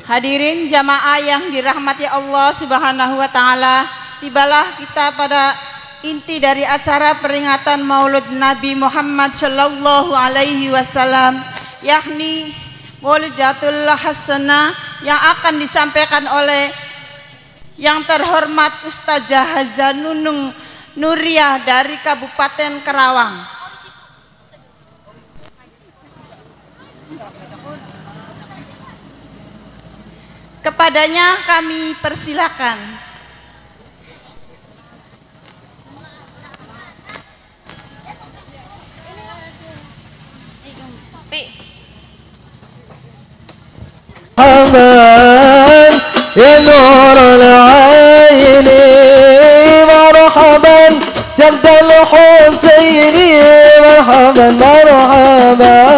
Hadirin jamaah yang dirahmati Allah Subhanahu wa taala, tibalah kita pada inti dari acara peringatan Maulud Nabi Muhammad sallallahu alaihi wasallam, yakni Maulidatul Hasanah yang akan disampaikan oleh yang terhormat Ustazah Hazanunung Nuriyah dari Kabupaten Karawang. Kepadanya kami persilakan. Aman ya nur al-aini marhaban jaddal Husaini marhaban marhaban.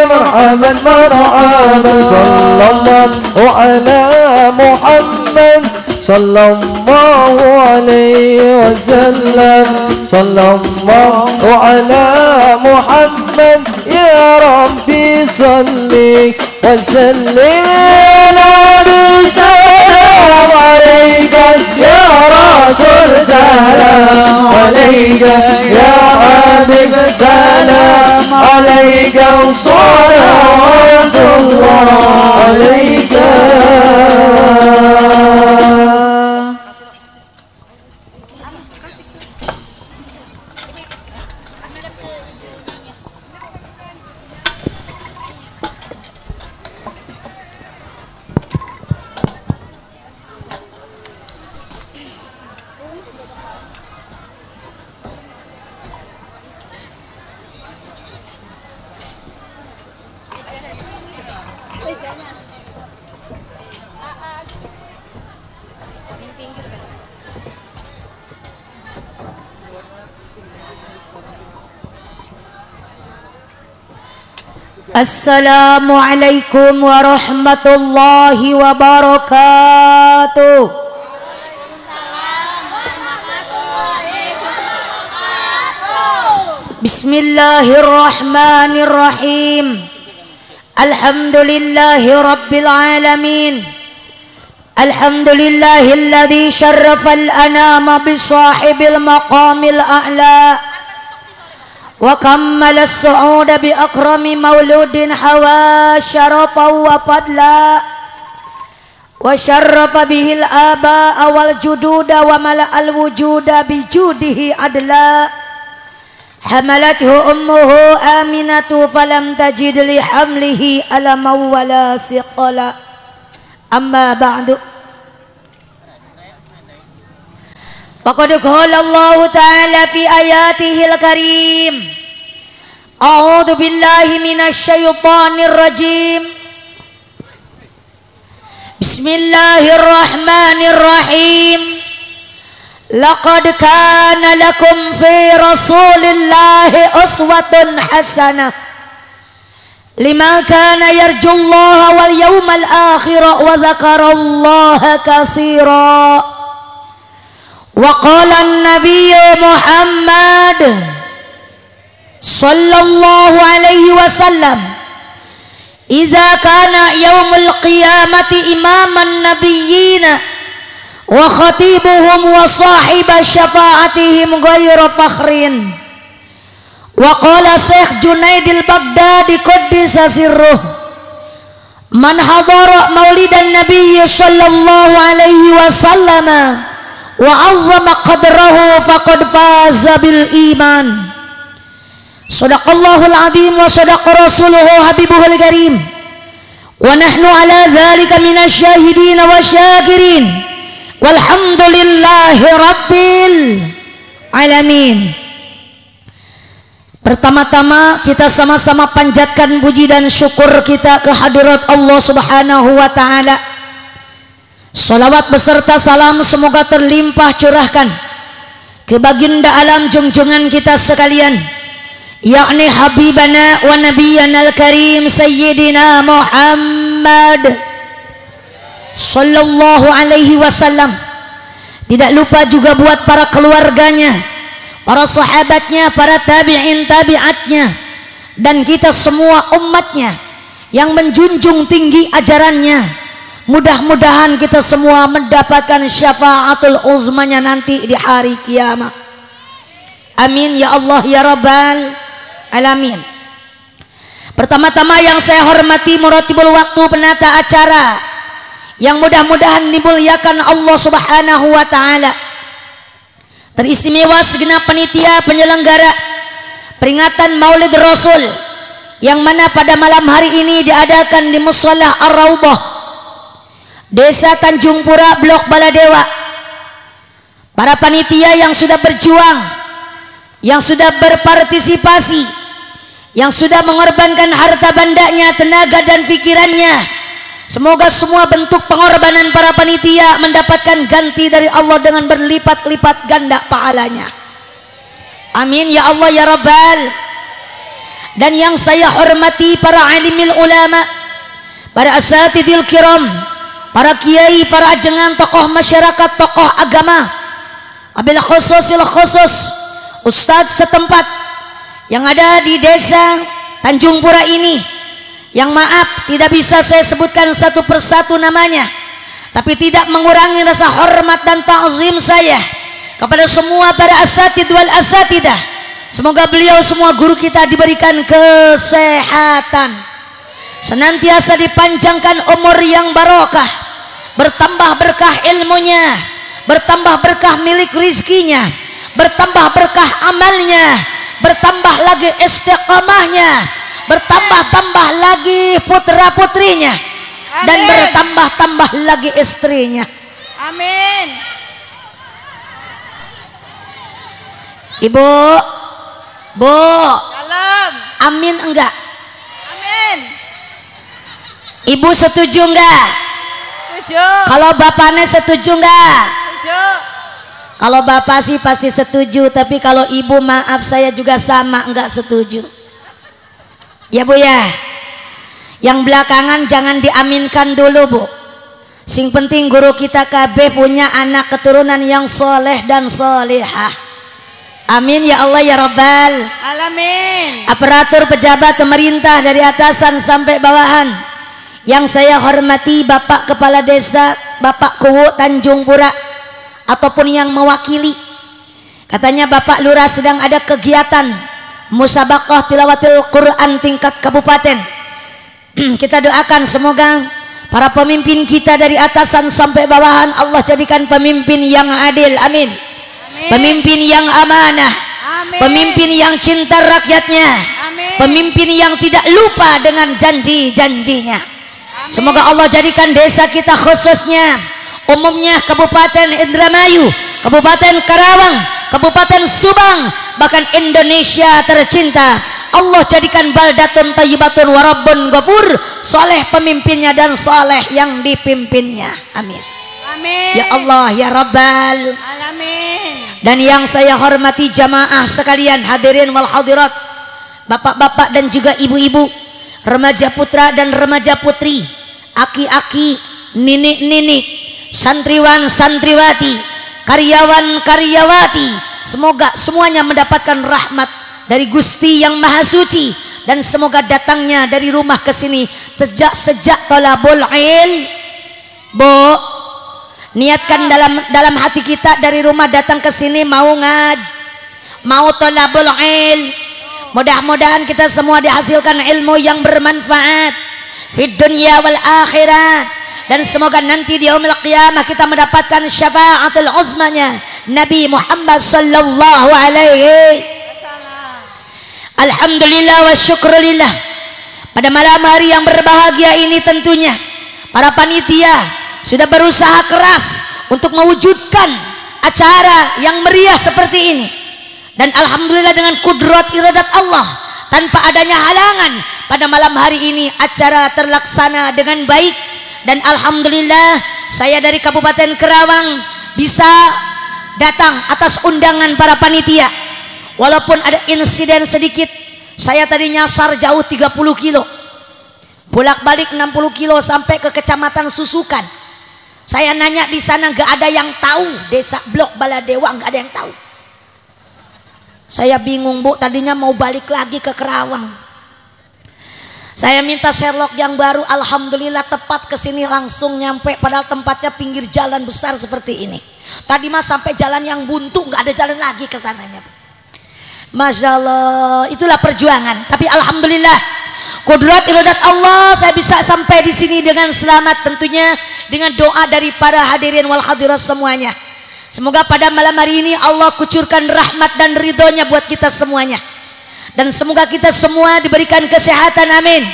مرحبا مرحبا صلى الله على محمد صلى الله عليه وسلم صلى الله على محمد يا ربي صلي وسلم سلام عليك يا رسول سلام عليك يا حبيب سلام عليك وصلوات الله عليك. Assalamualaikum warahmatullahi wabarakatuh. Bismillahirrahmanirrahim. Alhamdulillahi rabbil alamin. Alhamdulillahilladzi syarrafal anama bisahibil maqamil a'la wa kammala as-su'uda bi akrami mauludin hawa syarafa wa fadla wa syarrafa bihil aba'a wal jududa wa mala'al wujuda bi judihi adla hamalathu ummuhu aminatu falam tajid li hamlihi alama wala siqala amma ba'du. Faqad qala Allah Ta'ala fi ayatihil karim. A'udzu billahi minasy syaithanir rajim. Bismillahirrahmanirrahim. Laqad kana lakum fi Rasulillahi uswatun hasanah liman kana yarjullaha wal yawmal akhir wa dzakarallaha katsira. Wa qala an-nabiy Muhammad sallallahu alaihi wasallam, idza kana yaumul qiyamati imaman nabiyyina wa khatibuhum wa sahiba syafa'atihim ghairu fakhrin. Wa qala Syekh Junaid al-Baghdadi qaddisa sirruh, man hadara maulidan nabiy sallallahu alaihi wasallam wa 'azzama qadrahu faqad faza bil iman. Shadaqallahul azim wa shadaqa rasuluhu habibuhul karim wa nahnu ala dzalika minasyahidin wa syakirin walhamdulillahi rabbil alamin. Pertama-tama kita sama-sama panjatkan puji dan syukur kita ke hadirat Allah Subhanahu wa taala. Salawat beserta salam semoga terlimpah curahkan ke baginda alam junjungan kita sekalian, yakni habibana wa nabiyyana al-karim sayyidina Muhammad sallallahu alaihi wasallam. Tidak lupa juga buat para keluarganya, para sahabatnya, para tabi'in tabi'atnya, dan kita semua umatnya yang menjunjung tinggi ajarannya. Mudah-mudahan kita semua mendapatkan syafaatul uzmanya nanti di hari kiamat. Amin ya Allah ya Rabbal alamin. Pertama-tama yang saya hormati muratibul waktu, penata acara yang mudah-mudahan dimuliakan Allah Subhanahu wa taala. Teristimewa segenap panitia penyelenggara peringatan Maulid Rasul yang mana pada malam hari ini diadakan di Musholla Ar-Raudhah, Desa Tanjung Pura, Blok Baladewa. Para panitia yang sudah berjuang, yang sudah berpartisipasi, yang sudah mengorbankan harta bandanya, tenaga dan pikirannya, semoga semua bentuk pengorbanan para panitia mendapatkan ganti dari Allah dengan berlipat-lipat ganda pahalanya. Amin ya Allah ya Rabbal. Dan yang saya hormati para alimil ulama, para asatidil kiram, para kiai, para ajengan, tokoh masyarakat, tokoh agama, abil khususil khusus, ustadz setempat yang ada di desa Tanjung Pura ini, yang maaf tidak bisa saya sebutkan satu persatu namanya, tapi tidak mengurangi rasa hormat dan ta'zim saya kepada semua para asatid wal asatidah. Semoga beliau semua guru kita diberikan kesehatan, senantiasa dipanjangkan umur yang barokah, bertambah berkah ilmunya, bertambah berkah milik rizkinya, bertambah berkah amalnya, bertambah lagi istiqamahnya, bertambah-tambah lagi putra-putrinya, dan bertambah-tambah lagi istrinya. Amin. Ibu, Bu, Salam. amin enggak? Amin. Ibu setuju enggak? Setuju. Kalau bapaknya setuju enggak? Setuju. Kalau bapak sih pasti setuju, tapi kalau ibu maaf saya juga sama enggak setuju. Ya Bu ya. Yang belakangan jangan diaminkan dulu Bu. Sing penting guru kita KB punya anak keturunan yang soleh dan solehah. Amin ya Allah ya Rabbal alamin. Aparatur pejabat pemerintah dari atasan sampai bawahan yang saya hormati, Bapak Kepala Desa, Bapak Kuwu Tanjung Pura, ataupun yang mewakili. Katanya Bapak Lurah sedang ada kegiatan musabaqah tilawatil Quran tingkat kabupaten. Kita doakan semoga para pemimpin kita dari atasan sampai bawahan Allah jadikan pemimpin yang adil. Amin. Pemimpin yang amanah. Amin. Pemimpin yang cinta rakyatnya. Amin. Pemimpin yang tidak lupa dengan janji-janjinya. Semoga Allah jadikan desa kita khususnya, umumnya Kabupaten Indramayu, Kabupaten Karawang, Kabupaten Subang, bahkan Indonesia tercinta, Allah jadikan baldatun tayyibatun warabbun ghafur, soleh pemimpinnya dan soleh yang dipimpinnya. Amin. Amin. Ya Allah ya Rabbal alamin. Dan yang saya hormati jamaah sekalian, hadirin wal hadirat, bapak-bapak dan juga ibu-ibu, remaja putra dan remaja putri, aki-aki, ninik-ninik, santriwan santriwati, karyawan karyawati, semoga semuanya mendapatkan rahmat dari Gusti yang Maha Suci, dan semoga datangnya dari rumah ke sini sejak tolabul ilm. Bu, niatkan dalam hati kita dari rumah datang ke sini mau mau tolabul ilm. Mudah-mudahan kita semua dihasilkan ilmu yang bermanfaat fid dunya wal akhirat, dan semoga nanti di yaumil qiyamah kita mendapatkan syafaatul uzmanya Nabi Muhammad sallallahu alaihi. Alhamdulillah wa syukrulillah. Pada malam hari yang berbahagia ini tentunya para panitia sudah berusaha keras untuk mewujudkan acara yang meriah seperti ini, dan alhamdulillah dengan kudrat iradat Allah tanpa adanya halangan pada malam hari ini acara terlaksana dengan baik. Dan alhamdulillah saya dari Kabupaten Karawang bisa datang atas undangan para panitia, walaupun ada insiden sedikit Saya tadi nyasar jauh 30 kilo, bolak-balik 60 kilo sampai ke Kecamatan Susukan. Saya nanya di sana gak ada yang tahu, desa Blok Baladewa gak ada yang tahu. Saya bingung Bu, tadinya mau balik lagi ke Kerawang. Saya minta Sherlock yang baru, alhamdulillah tepat kesini langsung nyampe, padahal tempatnya pinggir jalan besar seperti ini. Tadi mas sampai jalan yang buntu, nggak ada jalan lagi ke sananya. Masya Allah, itulah perjuangan. Tapi alhamdulillah, kudrat iradat Allah, saya bisa sampai di sini dengan selamat, tentunya dengan doa dari para hadirin wal hadirat semuanya. Semoga pada malam hari ini Allah kucurkan rahmat dan ridhonya buat kita semuanya. Dan semoga kita semua diberikan kesehatan, amin.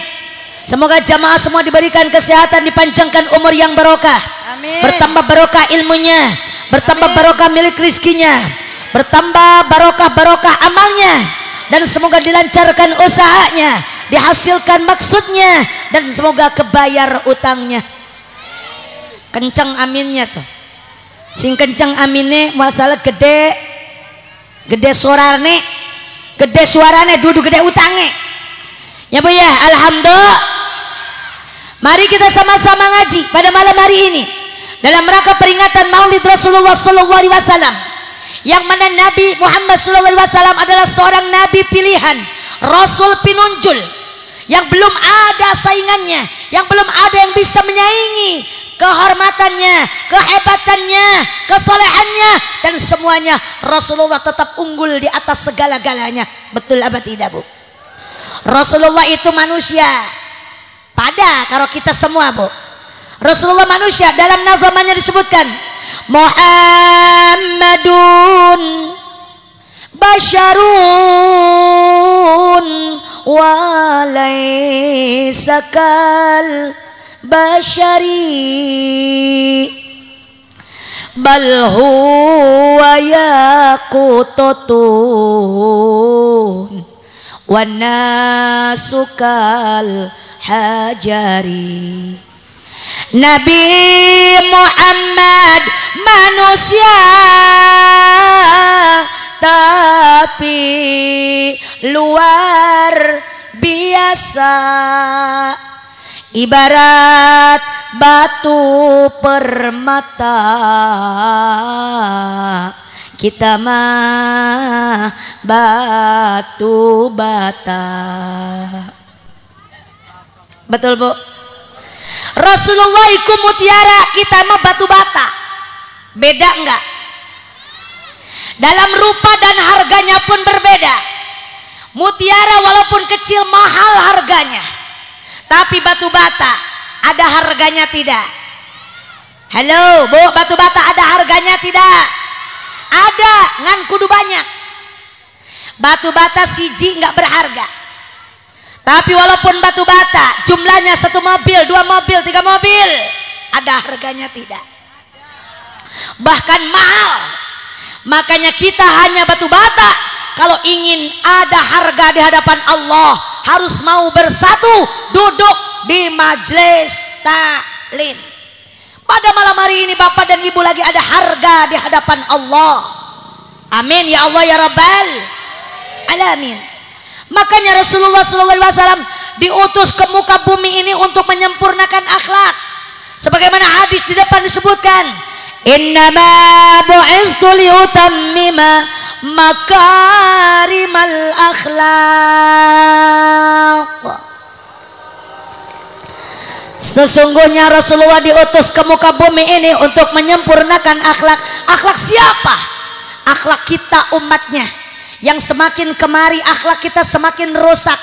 Semoga jamaah semua diberikan kesehatan, dipanjangkan umur yang barokah, amin. Bertambah barokah ilmunya, bertambah barokah milik rizkinya, bertambah barokah amalnya, dan semoga dilancarkan usahanya, dihasilkan maksudnya, dan semoga kebayar utangnya. Kencang aminnya tuh, sing kencang aminnya masalah gede suarane, gede suarane duduk gede utangnya ya Bu ya. Alhamdulillah, mari kita sama-sama ngaji pada malam hari ini dalam rangka peringatan Maulid Rasulullah SAW, yang mana Nabi Muhammad SAW adalah seorang Nabi pilihan, Rasul pinunjul, yang belum ada saingannya, yang belum ada yang bisa menyaingi kehormatannya, kehebatannya, kesolehannya, dan semuanya Rasulullah tetap unggul di atas segala-galanya. Betul apa tidak Bu? Rasulullah itu manusia pada karo kita semua Bu. Rasulullah manusia, dalam nazamannya disebutkan Muhammadun basyarun wa laysa kal basyari bal huwa yaqutatun wa nasukal hajari. Nabi Muhammad manusia tapi luar biasa, ibarat batu permata, kita mah batu bata. Betul Bu? Rasulullah iku mutiara, kita mah batu bata. Beda enggak? Dalam rupa dan harganya pun berbeda. Mutiara walaupun kecil mahal harganya, tapi batu bata ada harganya tidak? Halo Bu, batu bata ada harganya tidak? Ada, ngan kudu banyak. Batu bata siji nggak berharga, tapi walaupun batu bata jumlahnya 1 mobil, 2 mobil, 3 mobil, ada harganya tidak? Bahkan mahal. Makanya kita hanya batu bata kalau ingin ada harga di hadapan Allah harus mau bersatu duduk di majelis taklim. Pada malam hari ini Bapak dan Ibu lagi ada harga di hadapan Allah. Amin ya Allah ya Rabbal alamin. Makanya Rasulullah SAW diutus ke muka bumi ini untuk menyempurnakan akhlak. Sebagaimana hadis di depan disebutkan, innama bu'istu liutammima makarimal akhlaq. Sesungguhnya Rasulullah diutus ke muka bumi ini untuk menyempurnakan akhlak. Akhlak siapa? Akhlak kita umatnya, yang semakin kemari akhlak kita semakin rusak,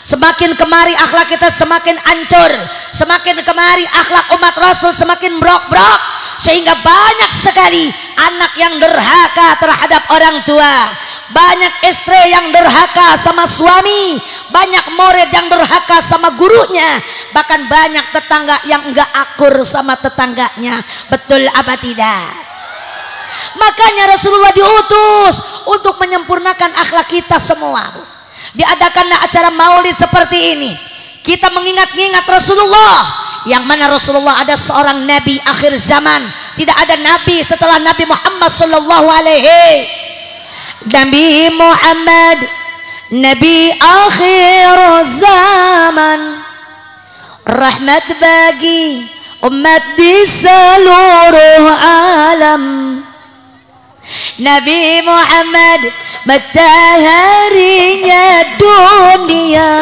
semakin kemari akhlak kita semakin hancur, semakin kemari akhlak umat Rasul semakin brok-brok, sehingga banyak sekali anak yang durhaka terhadap orang tua, banyak istri yang durhaka sama suami, banyak murid yang durhaka sama gurunya, bahkan banyak tetangga yang enggak akur sama tetangganya. Betul apa tidak? Makanya Rasulullah diutus untuk menyempurnakan akhlak kita semua. Diadakanlah acara maulid seperti ini, kita mengingat-ingat Rasulullah, yang mana Rasulullah ada seorang nabi akhir zaman. Tidak ada nabi setelah Nabi Muhammad sallallahu alaihi. Nabi Muhammad Nabi akhir zaman, rahmat bagi umat di seluruh alam. Nabi Muhammad mataharinya dunia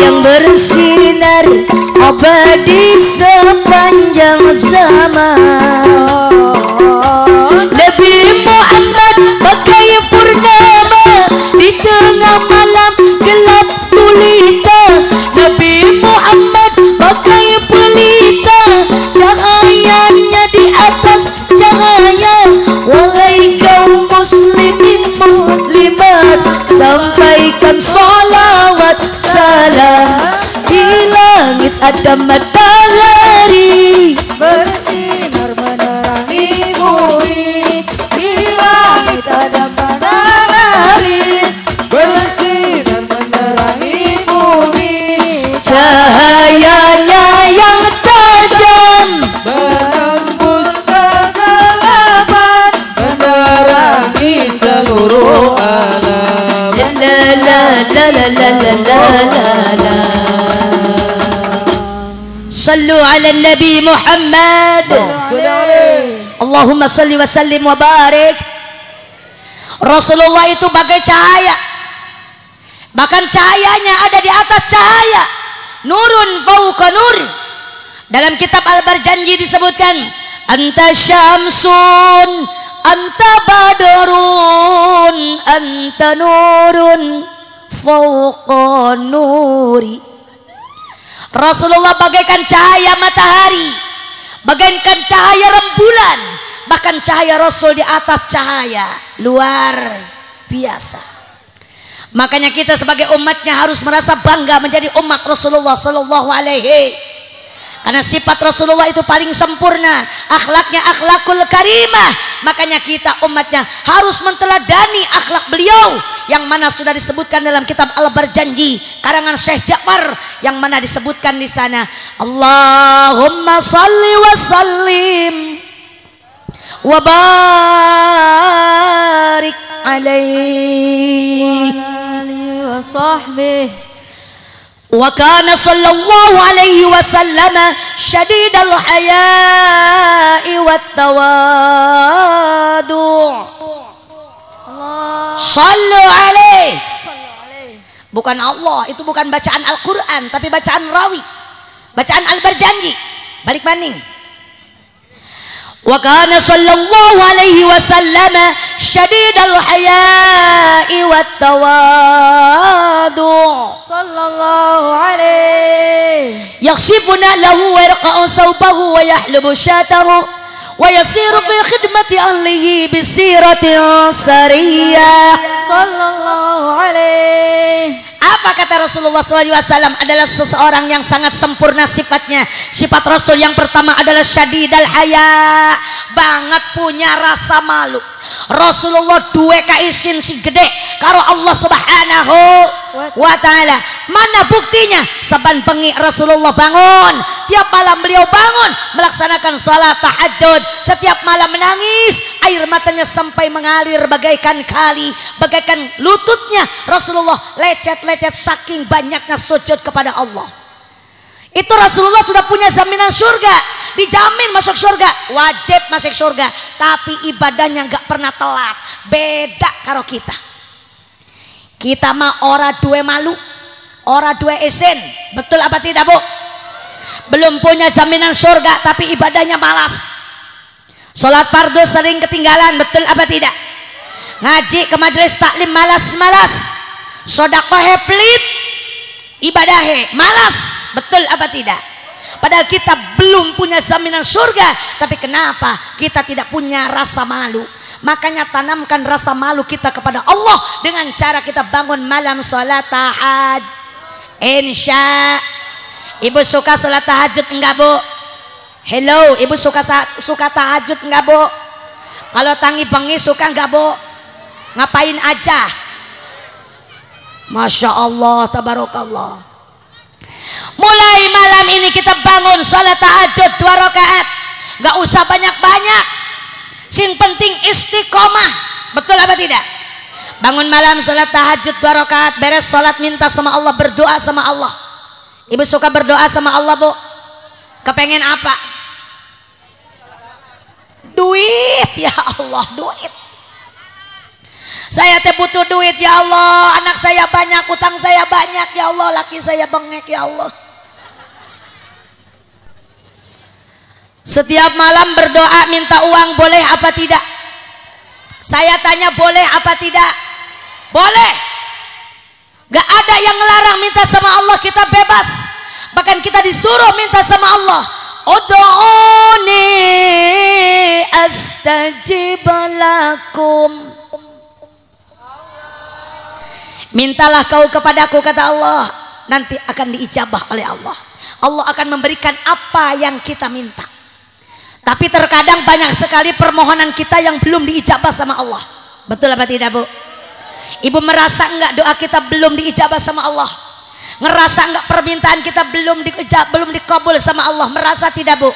yang bersinar abadi sepanjang zaman. Nabi Muhammad bagai purnama di tengah malam gelap gulita. Nabi Muhammad bagai pelita, cahayanya di atas cahaya. Wahai kaum muslimin muslimat, sampaikan salawat salam. Di langit ada matahari bersinar menerangi bumi. Di langit ada matahari bersinar menerangi bumi. Cahayanya yang tajam menembus kegelapan, menerangi seluruh alam. la la la la la la la la. Sallu ala Nabi Muhammad. Allahumma salli wa sallim wa barik. Rasulullah itu bagai cahaya, bahkan cahayanya ada di atas cahaya. Nurun fauqa nur. Dalam kitab Al-Barjanji disebutkan, anta syamsun, anta badrun, anta nurun fauqa nuri. Rasulullah bagaikan cahaya matahari, bagaikan cahaya rembulan, bahkan cahaya Rasul di atas cahaya. Luar biasa. Makanya kita sebagai umatnya harus merasa bangga menjadi umat Rasulullah sallallahu alaihi. Karena sifat Rasulullah itu paling sempurna, akhlaknya akhlakul karimah. Makanya kita umatnya harus menteladani akhlak beliau, yang mana sudah disebutkan dalam kitab Al-Barjanji karangan Syekh Ja'far, yang mana disebutkan di sana, Allahumma salli wa sallim wa barik alaihi wa sahbihi. Wa kana sallallahu alaihi wasallam syadidal haya'i wat tawadu'. Sallu alaihi. Bukan Allah, itu bukan bacaan Al-Quran, tapi bacaan rawi, bacaan Al-Barjanji. Balik banding. Wa kana sallallahu alaihi wasallam syadidal haya'i wat tawadu'. Sallallahu alaihi. Yakhshifuna lahu wa yarqa'u sawbahu wa yahlubu syatahu wa yasiru fi khidmati ahlihi bisiratin sariyah. Sallallahu alaihi. Apa kata Rasulullah SAW? Adalah seseorang yang sangat sempurna sifatnya. Sifat Rasul yang pertama adalah syadidal haya, banget punya rasa malu. Rasulullah duwe kaisin si gede karo Allah Subhanahu wa ta'ala. Mana buktinya? Saban bengi Rasulullah bangun, tiap malam beliau bangun melaksanakan salat tahajud. Setiap malam menangis, air matanya sampai mengalir bagaikan kali, bagaikan lututnya Rasulullah lecet-lecet saking banyaknya sujud kepada Allah. Itu Rasulullah sudah punya jaminan surga, dijamin masuk surga, wajib masuk surga. Tapi ibadahnya nggak pernah telat. Beda karo kita. Kita mah ora duwe malu, ora duwe esen. Betul apa tidak, Bu? Belum punya jaminan surga tapi ibadahnya malas. Sholat fardu sering ketinggalan, betul apa tidak? Ngaji ke majelis taklim malas-malas. Sedekah pelit, ibadahnya malas. Betul apa tidak? Padahal kita belum punya jaminan surga, tapi kenapa kita tidak punya rasa malu? Makanya tanamkan rasa malu kita kepada Allah dengan cara kita bangun malam sholat tahajud. Insya. Ibu suka sholat tahajud enggak, Bu? Hello, ibu suka tahajud enggak, Bu? Kalau tangi bengi suka enggak, Bu? Ngapain aja? Masya Allah, tabarakallah. Mulai malam ini kita bangun salat tahajud 2 rakaat. Gak usah banyak-banyak, sing penting istiqomah. Betul apa tidak? Bangun malam sholat tahajud 2 rakaat, beres sholat minta sama Allah, berdoa sama Allah. Ibu suka berdoa sama Allah, Bu? Kepengen apa? Duit, ya Allah, duit. Saya teh butuh duit, ya Allah. Anak saya banyak, utang saya banyak, ya Allah. Laki saya bengek, ya Allah. Setiap malam berdoa minta uang, boleh apa tidak? Saya tanya, boleh apa tidak? Boleh. Gak ada yang ngelarang minta sama Allah, kita bebas. Bahkan kita disuruh minta sama Allah. Ud'uni astajib lakum. Mintalah kau kepadaku, kata Allah, nanti akan diijabah oleh Allah. Allah akan memberikan apa yang kita minta. Tapi terkadang banyak sekali permohonan kita yang belum diijabah sama Allah. Betul apa tidak, Bu? Ibu merasa enggak doa kita belum diijabah sama Allah? Ngerasa enggak permintaan kita belum dikabul sama Allah? Merasa tidak, Bu?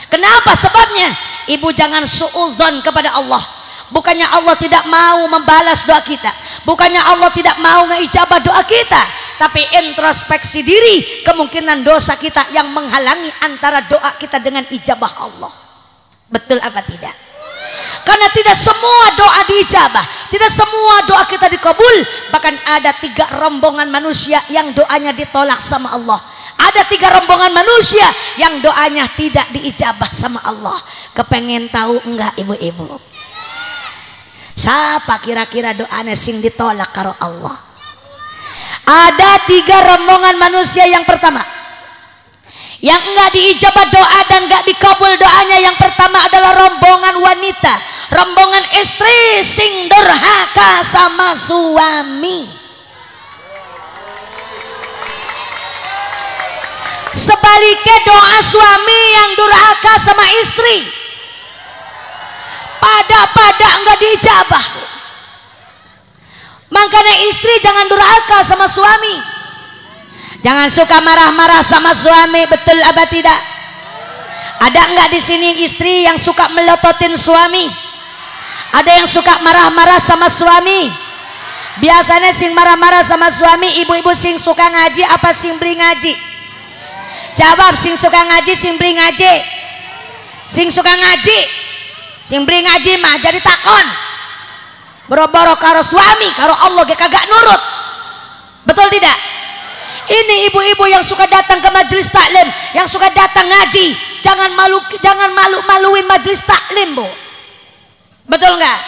Kenapa sebabnya? Ibu jangan suudzon kepada Allah. Bukannya Allah tidak mau membalas doa kita, bukannya Allah tidak mau ngeijabah doa kita, tapi introspeksi diri, kemungkinan dosa kita yang menghalangi antara doa kita dengan ijabah Allah. Betul apa tidak? Karena tidak semua doa diijabah, tidak semua doa kita dikabul. Bahkan ada 3 rombongan manusia yang doanya ditolak sama Allah. Ada 3 rombongan manusia yang doanya tidak diijabah sama Allah. Kepengen tahu enggak, ibu-ibu? Siapa kira-kira doanya sing ditolak karo Allah? Ada 3 rombongan manusia. Yang pertama, yang enggak diijabah doa dan enggak dikabul doanya, yang pertama adalah rombongan wanita, rombongan istri sing durhaka sama suami. Sebaliknya doa suami yang durhaka sama istri, pada enggak diijabah. Makanya istri jangan durhaka sama suami, jangan suka marah-marah sama suami. Betul apa tidak? Ada enggak di sini istri yang suka melototin suami? Ada yang suka marah-marah sama suami? Biasanya sing marah-marah sama suami ibu-ibu sing suka ngaji apa sing beri ngaji? Jawab, sing suka ngaji, sing beri ngaji. Sing suka ngaji, sing beri ngaji mah jadi takon. Boro-boro karo suami, karo Allah ge kagak nurut. Betul tidak? Ini ibu-ibu yang suka datang ke majelis taklim, yang suka datang ngaji, jangan malu-maluin majelis taklim, Bu. Betul enggak?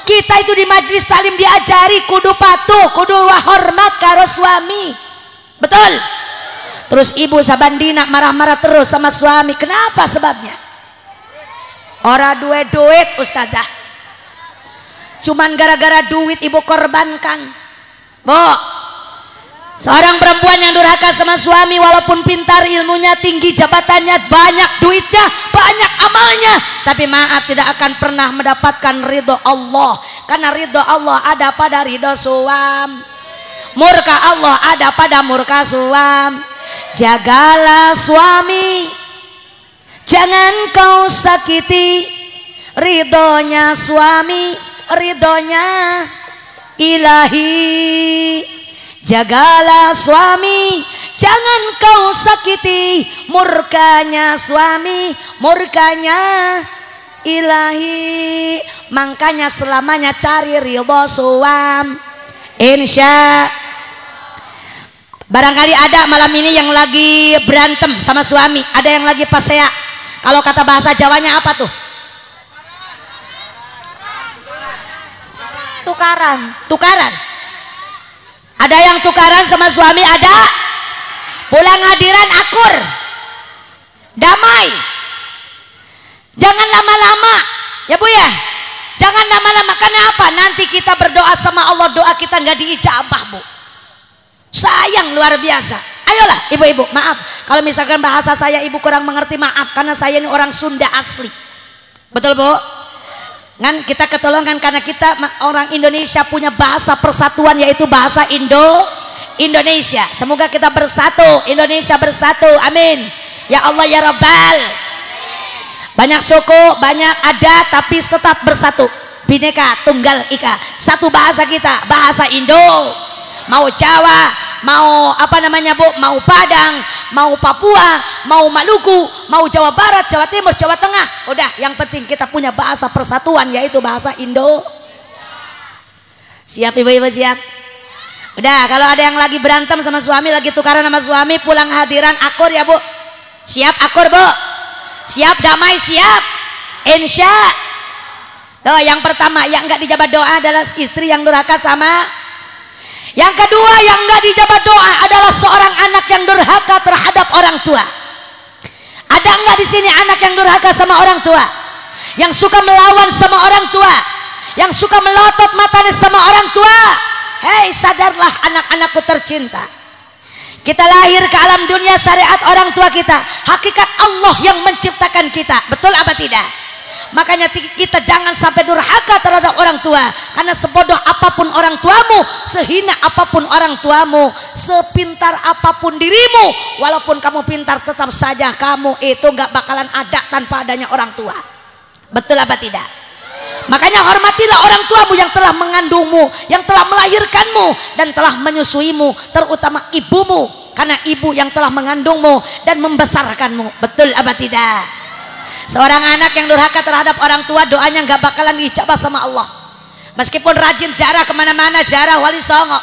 Kita itu di majelis taklim diajari kudu patuh, kudu hormat karo suami. Betul? Terus ibu sabandina marah-marah terus sama suami. Kenapa sebabnya? Ora duit ustazah, cuman gara-gara duit ibu korbankan. Bu, seorang perempuan yang durhaka sama suami, walaupun pintar, ilmunya tinggi, jabatannya banyak, duitnya banyak, amalnya, tapi maaf, tidak akan pernah mendapatkan ridho Allah. Karena ridho Allah ada pada ridho suami, murka Allah ada pada murka suami. Jagalah suami, jangan kau sakiti ridhonya suami, ridhonya ilahi. Jagalah suami, jangan kau sakiti murkanya suami, murkanya ilahi. Makanya selamanya cari ridho suami, insya. Barangkali ada malam ini yang lagi berantem sama suami, ada yang lagi pasea. Kalau kata bahasa Jawanya apa tuh? Tukaran. Ada yang tukaran sama suami, ada pulang hadiran akur, damai. Jangan lama-lama, ya Bu ya. Jangan lama-lama. Kenapa? Nanti kita berdoa sama Allah, doa kita nggak diijabah, Bu. Sayang luar biasa. Ayolah ibu-ibu, maaf kalau misalkan bahasa saya ibu kurang mengerti, maaf, karena saya ini orang Sunda asli. Betul, Bu? Kan kita ketolongan karena kita orang Indonesia punya bahasa persatuan, yaitu bahasa Indonesia. Semoga kita bersatu, Indonesia bersatu, amin ya Allah ya Rabbal. Banyak suku, banyak adat, tapi tetap bersatu. Bhinneka Tunggal Ika. Satu bahasa kita, bahasa Indo. Mau Jawa, mau apa namanya Bu, mau Padang, mau Papua, mau Maluku, mau Jawa Barat, Jawa Timur, Jawa Tengah. Udah, yang penting kita punya bahasa persatuan, yaitu bahasa Indo. Siap ibu-ibu, siap? Udah, kalau ada yang lagi berantem sama suami, lagi tukaran sama suami, pulang hadiran akur ya Bu. Siap akur Bu? Siap damai, siap? Insya. Tuh, yang pertama yang enggak dijawab doa adalah istri yang durhaka sama. Yang kedua yang enggak dijawab doa adalah seorang anak yang durhaka terhadap orang tua. Ada enggak di sini anak yang durhaka sama orang tua? Yang suka melawan sama orang tua? Yang suka melotot matanya sama orang tua? Hei, sadarlah anak-anakku tercinta. Kita lahir ke alam dunia syariat orang tua kita. Hakikat Allah yang menciptakan kita. Betul apa tidak? Makanya kita jangan sampai durhaka terhadap orang tua. Karena sebodoh apapun orang tuamu, sehina apapun orang tuamu, sepintar apapun dirimu, walaupun kamu pintar, tetap saja kamu itu gak bakalan ada tanpa adanya orang tua. Betul apa tidak? Makanya hormatilah orang tuamu yang telah mengandungmu, yang telah melahirkanmu dan telah menyusuimu, terutama ibumu, karena ibu yang telah mengandungmu dan membesarkanmu. Betul apa tidak? Seorang anak yang durhaka terhadap orang tua, doanya nggak bakalan diijabah sama Allah. Meskipun rajin ziarah kemana-mana, ziarah Wali Songo,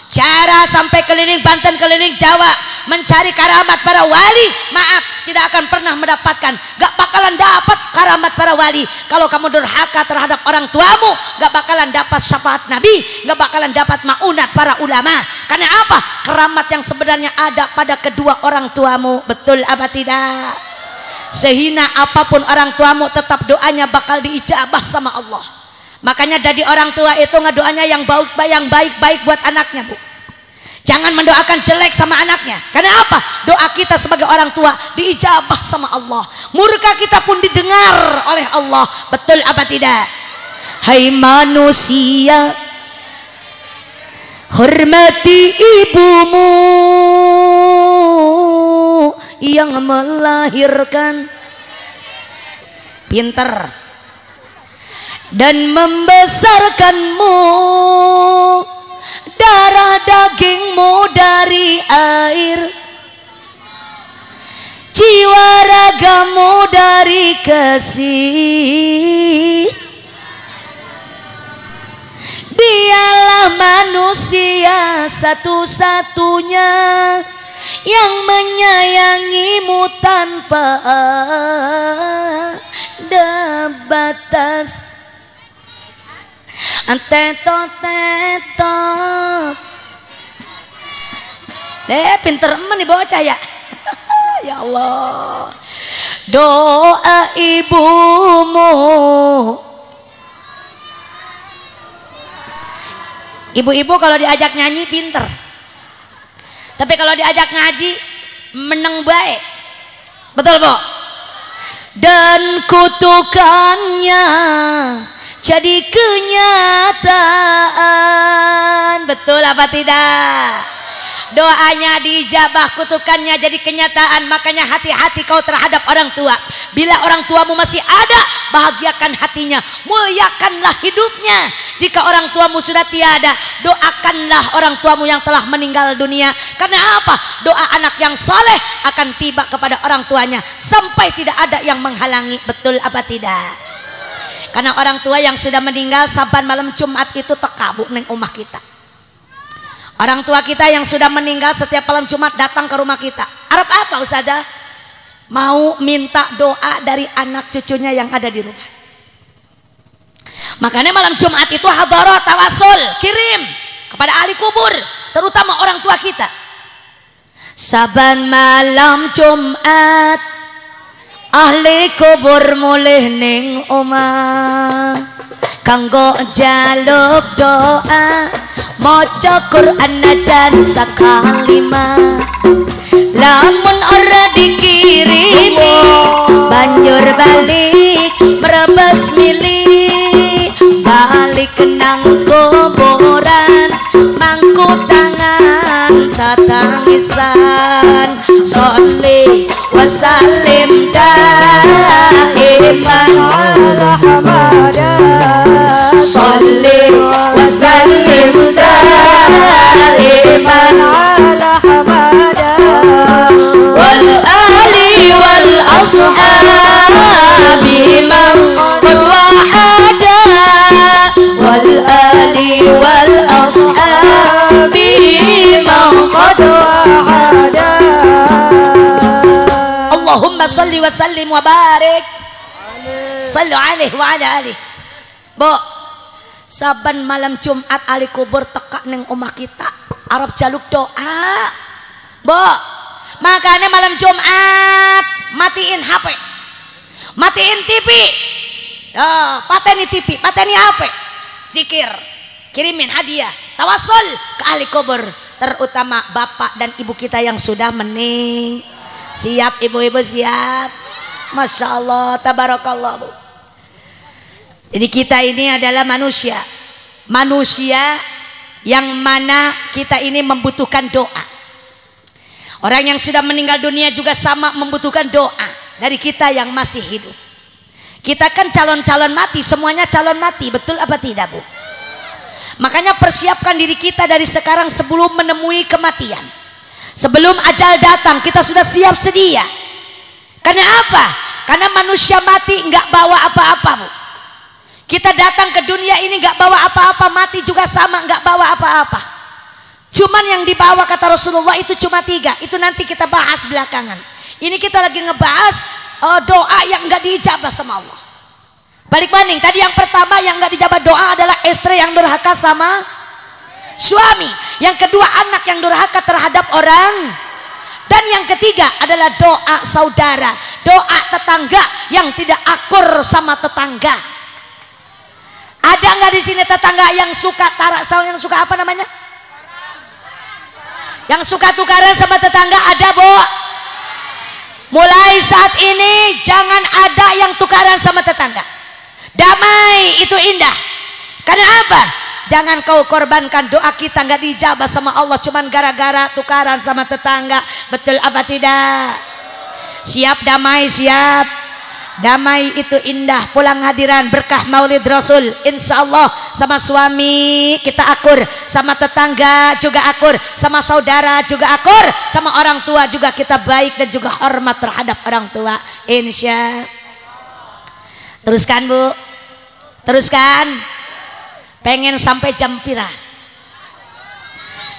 ziarah sampai keliling Banten, keliling Jawa, mencari karamat para wali, maaf, tidak akan pernah mendapatkan. Gak bakalan dapat karamat para wali. Kalau kamu durhaka terhadap orang tuamu, gak bakalan dapat syafaat Nabi, gak bakalan dapat maunat para ulama. Karena apa? Keramat yang sebenarnya ada pada kedua orang tuamu. Betul apa tidak? Sehina apapun orang tuamu, tetap doanya bakal diijabah sama Allah. Makanya dari orang tua itu ngedoanya yang baik-baik buat anaknya Bu. Jangan mendoakan jelek sama anaknya. Karena apa? Doa kita sebagai orang tua diijabah sama Allah. Murka kita pun didengar oleh Allah. Betul apa tidak? Hai manusia, hormati ibumu yang melahirkan, pinter, dan membesarkanmu, darah dagingmu dari air, jiwa ragamu dari kasih. Dialah manusia satu-satunya yang menyayangimu tanpa ada batas. Tetot pinter emen nih bocah ya. Ya Allah, doa ibumu. Ibu-ibu kalau diajak nyanyi pinter, tapi kalau diajak ngaji meneng baik. Betul Bu? Dan kutukannya jadi kenyataan. Betul apa tidak? Doanya dijabah, kutukannya jadi kenyataan. Makanya hati-hati kau terhadap orang tua. Bila orang tuamu masih ada, bahagiakan hatinya, muliakanlah hidupnya. Jika orang tuamu sudah tiada, doakanlah orang tuamu yang telah meninggal dunia. Karena apa? Doa anak yang soleh akan tiba kepada orang tuanya sampai tidak ada yang menghalangi. Betul apa tidak? Karena orang tua yang sudah meninggal, saban malam Jumat itu tekabuk neng omah kita. Orang tua kita yang sudah meninggal setiap malam Jumat datang ke rumah kita. Arab apa Ustazah? Mau minta doa dari anak cucunya yang ada di rumah. Makanya malam Jumat itu hadaroh tawasul, kirim kepada ahli kubur, terutama orang tua kita. Saban malam Jumat ahli kubur mulih ning omah kanggo jaluk doa, maca Quran najan sakalima. Lamun ora dikirimi banjur balik merebes milih, balik kenang kuburan mangku tangan tatangisan. Sholli wa sallim daiman ala hamada salli wa sallim daiman ala hamada wal ali wal ashabi man qad wahada wal ali wal ashabi man qad wahada. Allahumma salli wa sallim wa barik sallu alaihi wa ala alihi. Bu, saban malam Jumat ali kubur teka neng omah kita Arab jaluk doa. Bu, makanya malam Jumat matiin HP, matiin TV, pateni TV, pateni HP, zikir, kirimin hadiah, tawasul ke ahli kubur, terutama bapak dan ibu kita yang sudah meninggal. Siap ibu-ibu, siap? Masya Allah, tabarakallah. Bu, jadi kita ini adalah manusia, manusia yang mana kita ini membutuhkan doa. Orang yang sudah meninggal dunia juga sama membutuhkan doa dari kita yang masih hidup. Kita kan calon-calon mati, semuanya calon mati, betul apa tidak, Bu? Makanya persiapkan diri kita dari sekarang sebelum menemui kematian. Sebelum ajal datang kita sudah siap sedia. Karena apa? Karena manusia mati nggak bawa apa-apa, Bu. Kita datang ke dunia ini nggak bawa apa-apa, mati juga sama nggak bawa apa-apa. Cuman yang dibawa kata Rasulullah itu cuma 3. Itu nanti kita bahas belakangan. Ini kita lagi ngebahas doa yang nggak diijabah sama Allah. Balik banding tadi, yang pertama yang nggak dijabah doa adalah istri yang durhaka sama suami. Yang kedua anak yang durhaka terhadap orang. Dan yang ketiga adalah doa saudara, doa tetangga yang tidak akur sama tetangga. Ada nggak di sini tetangga yang suka yang suka apa namanya? Yang suka tukaran sama tetangga, ada, Bu? Mulai saat ini jangan ada yang tukaran sama tetangga. Damai itu indah. Karena apa? Jangan kau korbankan doa kita nggak dijabah sama Allah cuman gara-gara tukaran sama tetangga. Betul apa tidak? Siap damai, siap. Damai itu indah. Pulang hadiran berkah maulid Rasul, insya Allah sama suami kita akur, sama tetangga juga akur, sama saudara juga akur, sama orang tua juga kita baik dan juga hormat terhadap orang tua, insya. Teruskan, Bu, teruskan. Pengen sampai jam pira?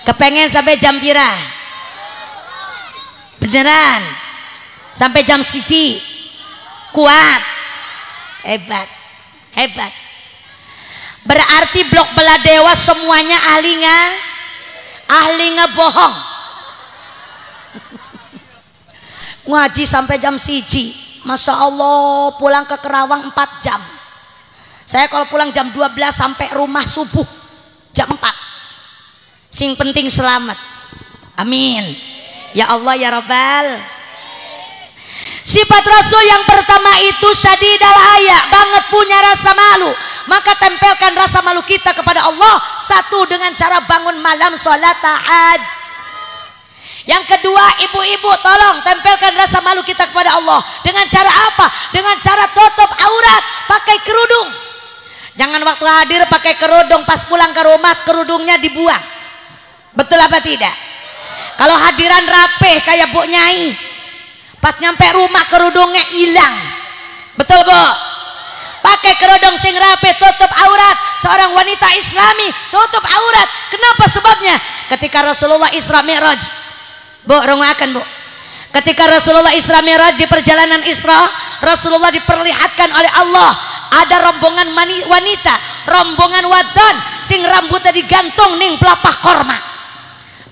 Kepengen sampai jam pira? Beneran? Sampai jam 1? Kuat? Hebat, hebat. Berarti blok Beladewa semuanya ahli ngebohong. Ngaji sampai jam 1. Masya Allah, pulang ke Kerawang 4 jam. Saya kalau pulang jam 12 sampai rumah subuh jam 4. Sing penting selamat. Amin. Ya Allah ya Rabbal. Sifat Rasul yang pertama itu syadidal haya, banget punya rasa malu. Maka tempelkan rasa malu kita kepada Allah. Satu, dengan cara bangun malam sholat tahajud. Yang kedua, ibu-ibu tolong tempelkan rasa malu kita kepada Allah. Dengan cara apa? Dengan cara tutup aurat, pakai kerudung. Jangan waktu hadir pakai kerudung, pas pulang ke rumah kerudungnya dibuang. Betul apa tidak? Kalau hadiran rapeh kayak Bu Nyai, pas nyampe rumah kerudungnya hilang. Betul, Bu? Pakai kerudung sing rapeh, tutup aurat. Seorang wanita Islami tutup aurat. Kenapa sebabnya? Ketika Rasulullah Isra Mi'raj, Bu, rungakan, Bu. Ketika Rasulullah Isra Mi'raj di perjalanan Isra, Rasulullah diperlihatkan oleh Allah ada rombongan wanita, rombongan wadon sing rambutnya digantung ning pelapah korma,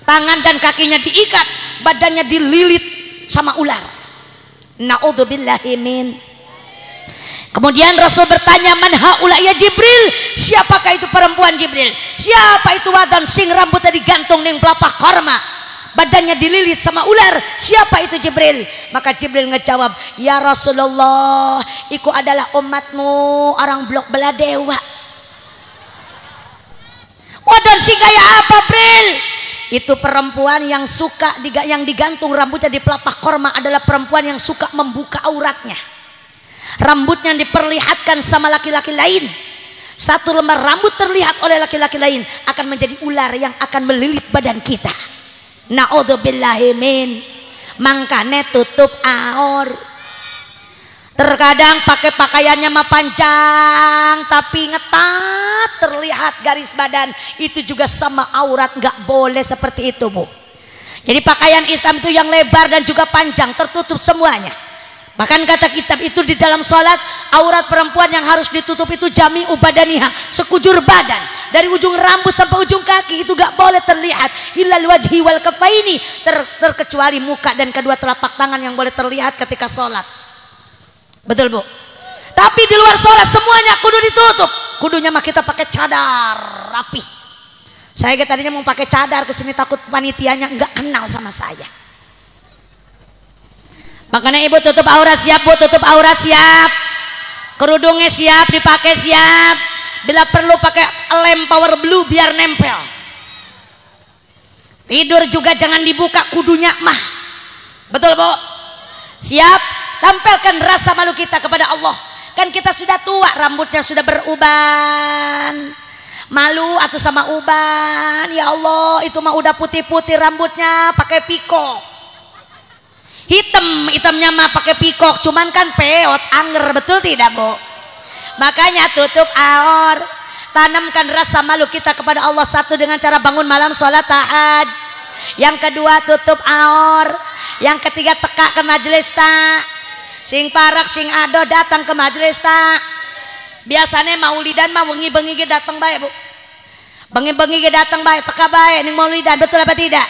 tangan dan kakinya diikat, badannya dililit sama ular. Naudzubillahi min. Kemudian Rasul bertanya, man haula ya Jibril? Siapakah itu perempuan Jibril? Siapa itu wadon sing rambutnya digantung ning pelapah korma, badannya dililit sama ular? Siapa itu Jibril? Maka Jibril ngejawab, ya Rasulullah, iku adalah umatmu orang blok Beladewa. Wadon sing gaya apa, Bril? Itu perempuan yang suka yang digantung rambutnya di pelapah korma adalah perempuan yang suka membuka auratnya. Rambutnya diperlihatkan sama laki-laki lain. Satu lembar rambut terlihat oleh laki-laki lain akan menjadi ular yang akan melilit badan kita. Naudzubillahi min. Mangkane tutup aur. Terkadang pakai pakaiannya mah panjang tapi ngetat, terlihat garis badan, itu juga sama aurat, nggak boleh seperti itu, Bu. Jadi pakaian Islam itu yang lebar dan juga panjang, tertutup semuanya. Bahkan kata kitab itu di dalam sholat, aurat perempuan yang harus ditutup itu jami'u badaniha, sekujur badan, dari ujung rambut sampai ujung kaki itu gak boleh terlihat, illal wajhi wal kafaini, terkecuali muka dan kedua telapak tangan yang boleh terlihat ketika sholat. Betul, Bu. Tapi di luar sholat semuanya kudu ditutup. Kudunya mah kita pakai cadar rapi. Saya tadinya mau pakai cadar kesini, takut panitianya nggak kenal sama saya. Makanya ibu tutup aurat siap, Bu, tutup aurat siap. Kerudungnya siap, dipakai siap. Bila perlu pakai lem power blue biar nempel. Tidur juga jangan dibuka kudunya mah. Betul, Bu? Siap, tampilkan rasa malu kita kepada Allah. Kan kita sudah tua, rambutnya sudah beruban. Malu atau sama uban, ya Allah, itu mah udah putih-putih rambutnya pakai pikok. Hitamnya mah pakai pikok, cuman kan peot, anger, betul tidak, Bu? Makanya tutup aur, tanamkan rasa malu kita kepada Allah. Satu dengan cara bangun malam sholat tahajud. Yang kedua tutup aur. Yang ketiga teka ke majelis tak. Sing parak sing ado datang ke majelis tak. Biasanya maulidan mah bengi-bengi datang baik, Bu. Bengi-bengi datang baik, teka baik ning maulidan, betul apa tidak?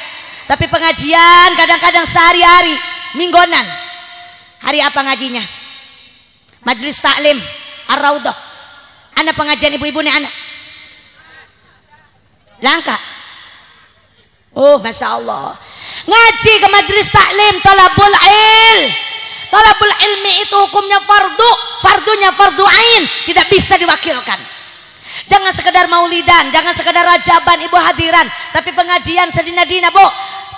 Tapi pengajian kadang-kadang sehari-hari, minggonan. Hari apa ngajinya? Majelis taklim Ar-Raudhah. Anak pengajian ibu-ibu nih anak. Langka. Oh, Masya Allah. Ngaji ke majelis taklim talabul ilm. Talabul ilmi itu hukumnya fardu, fardunya fardu ain, tidak bisa diwakilkan. Jangan sekedar maulidan, jangan sekedar rajaban ibu hadiran, tapi pengajian sedina-dina, Bu.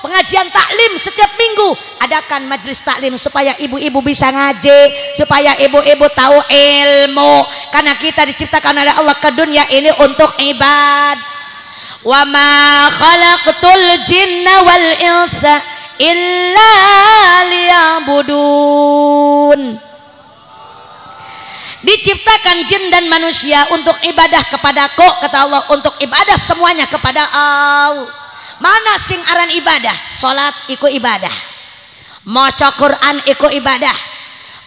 Pengajian taklim setiap minggu, adakan majelis taklim supaya ibu-ibu bisa ngaji, supaya ibu-ibu tahu ilmu. Karena kita diciptakan oleh Allah ke dunia ini untuk ibadah. Wa ma khalaqtul jinna wal insa illa liya'budun. Diciptakan jin dan manusia untuk ibadah kepadaku, kata Allah, untuk ibadah semuanya kepada Allah. Mana sing aran ibadah? Salat iku ibadah, maca Quran iku ibadah,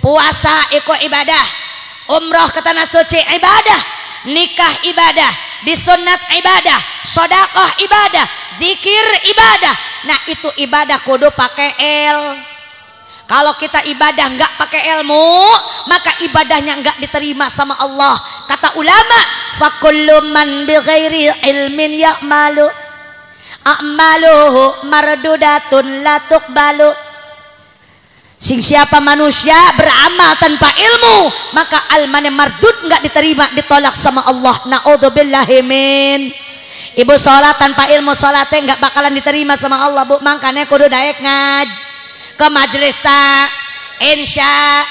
puasa iku ibadah, umroh ke tanah suci ibadah, nikah ibadah, disunat ibadah, sedekah ibadah, zikir ibadah. Nah itu ibadah kudu pakai el. Kalau kita ibadah nggak pakai ilmu, maka ibadahnya nggak diterima sama Allah. Kata ulama, fakullu man bighairi ilmin ya'malu a'maluhu mardudatun la tuqbalu. Sing siapa manusia beramal tanpa ilmu, maka almane mardud, nggak diterima, ditolak sama Allah. Naudzubillahi min. Ibu sholat tanpa ilmu, sholatnya nggak bakalan diterima sama Allah, Bu. Makanya kudu daek ngaj ke majelis tak, insya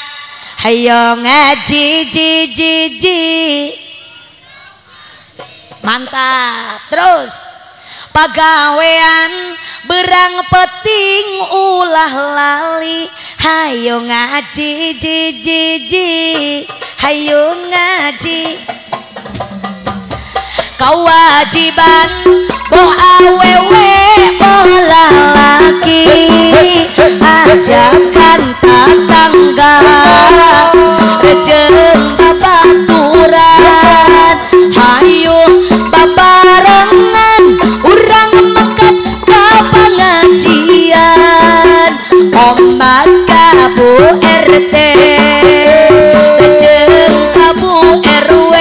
hayo ngaji ji. Mantap. Terus pagawean berang peting ulah lali, hayo ngaji ji, hayo ngaji. Kewajiban boh awewe boh lalaki, ajakan tetangga rejeng babaturan, hayu babarengan urang mangkat ka pengajian, omat ka Bu RT rejeng ka Bu RW,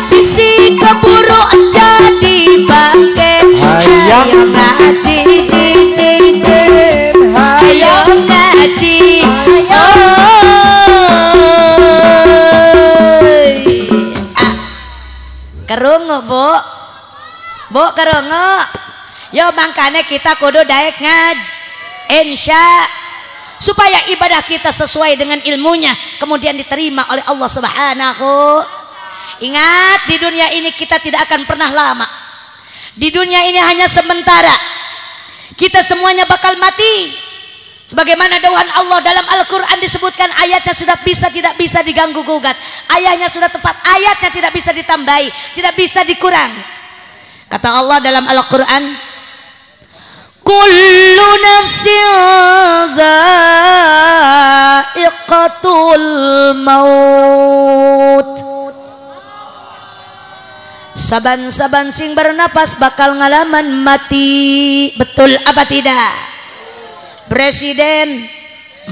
bisi keburu jadi bangke. Hayo ngaji hayo ngaji. Kerungu, Bu, kerungu. Yo makanya kita kudu daek ngad, insya supaya ibadah kita sesuai dengan ilmunya, kemudian diterima oleh Allah Subhanahu. Ingat, di dunia ini kita tidak akan pernah lama. Di dunia ini hanya sementara. Kita semuanya bakal mati. Sebagaimana dauhan Allah dalam Al-Quran disebutkan, ayatnya sudah tidak bisa diganggu gugat. Ayatnya sudah tepat, ayatnya tidak bisa ditambahi, tidak bisa dikurangi. Kata Allah dalam Al-Quran, kullu nafsin za'iqatul maut. Saban-saban sing bernapas bakal ngalaman mati. Betul apa tidak? Presiden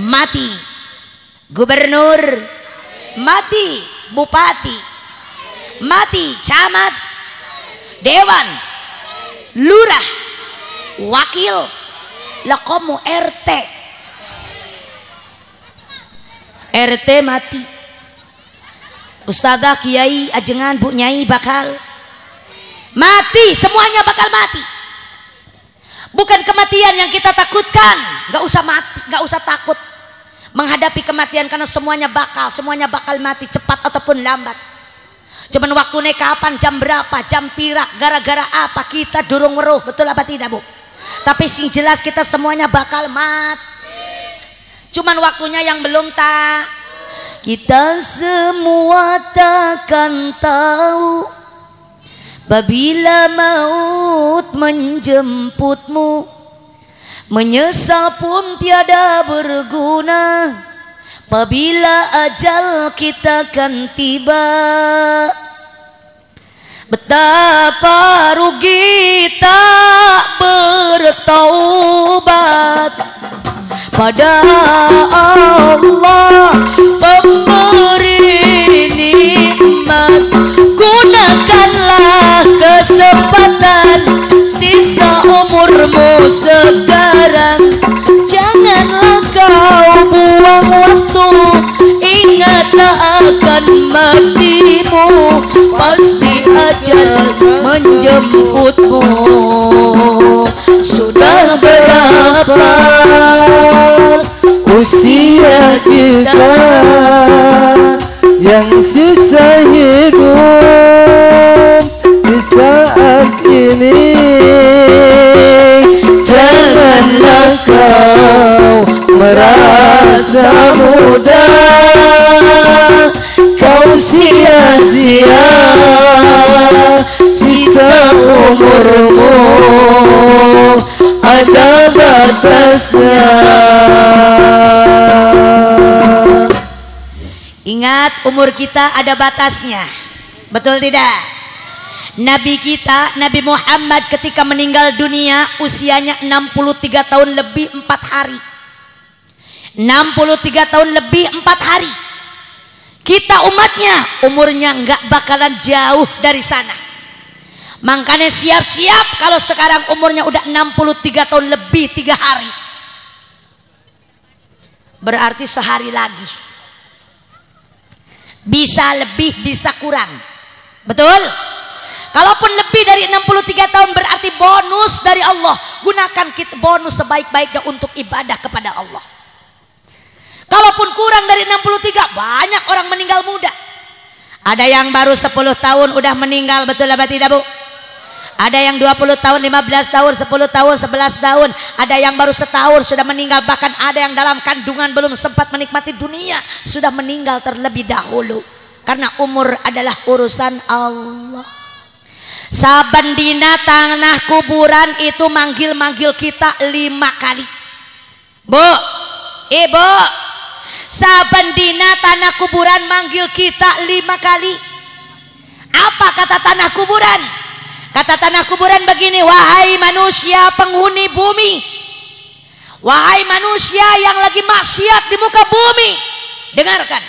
mati, gubernur mati, bupati mati, camat, dewan, lurah, wakil, lakomu RT mati. Ustazah, kiai, ajengan, bu nyai bakal mati, semuanya bakal mati. Bukan kematian yang kita takutkan, nggak usah mati, nggak usah takut menghadapi kematian, karena semuanya bakal mati cepat ataupun lambat. Cuman waktunya kapan, jam berapa, jam pira, gara-gara apa kita durung weruh, betul apa tidak bu? Tapi sing jelas kita semuanya bakal mati. Cuman waktunya yang belum tak. Kita semua takkan tahu apabila maut menjemputmu. Menyesal pun tiada berguna apabila ajal kita kan tiba. Betapa rugi tak bertaubat pada Allah pemberi nikmat. Gunakanlah kesempatan sisa umurmu sekarang. Janganlah kau buang waktu. Ingatlah akan matimu, pasti ajal menjemputmu. Sudah berapa usia kita yang sisa hidup di saat ini. Janganlah kau merasa muda, kau sia-sia sisa umurmu, ada batasnya. Ingat, umur kita ada batasnya, betul tidak? Nabi kita, Nabi Muhammad ketika meninggal dunia usianya 63 tahun lebih 4 hari. 63 tahun lebih 4 hari. Kita umatnya umurnya nggak bakalan jauh dari sana. Makanya siap-siap kalau sekarang umurnya udah 63 tahun lebih 3 hari. Berarti sehari lagi. Bisa lebih, bisa kurang. Betul? Kalaupun lebih dari 63 tahun berarti bonus dari Allah. Gunakan kita bonus sebaik-baiknya untuk ibadah kepada Allah. Kalaupun kurang dari 63, banyak orang meninggal muda. Ada yang baru 10 tahun udah meninggal, betul apa tidak bu? Ada yang 20 tahun, 15 tahun, 10 tahun, 11 tahun. Ada yang baru setahun sudah meninggal. Bahkan ada yang dalam kandungan belum sempat menikmati dunia, sudah meninggal terlebih dahulu. Karena umur adalah urusan Allah. Saban dina tanah kuburan itu manggil-manggil kita 5 kali. Bu, ibu, saban dina tanah kuburan manggil kita 5 kali. Apa kata tanah kuburan? Kata tanah kuburan begini, wahai manusia penghuni bumi, wahai manusia yang lagi maksiat di muka bumi, dengarkan.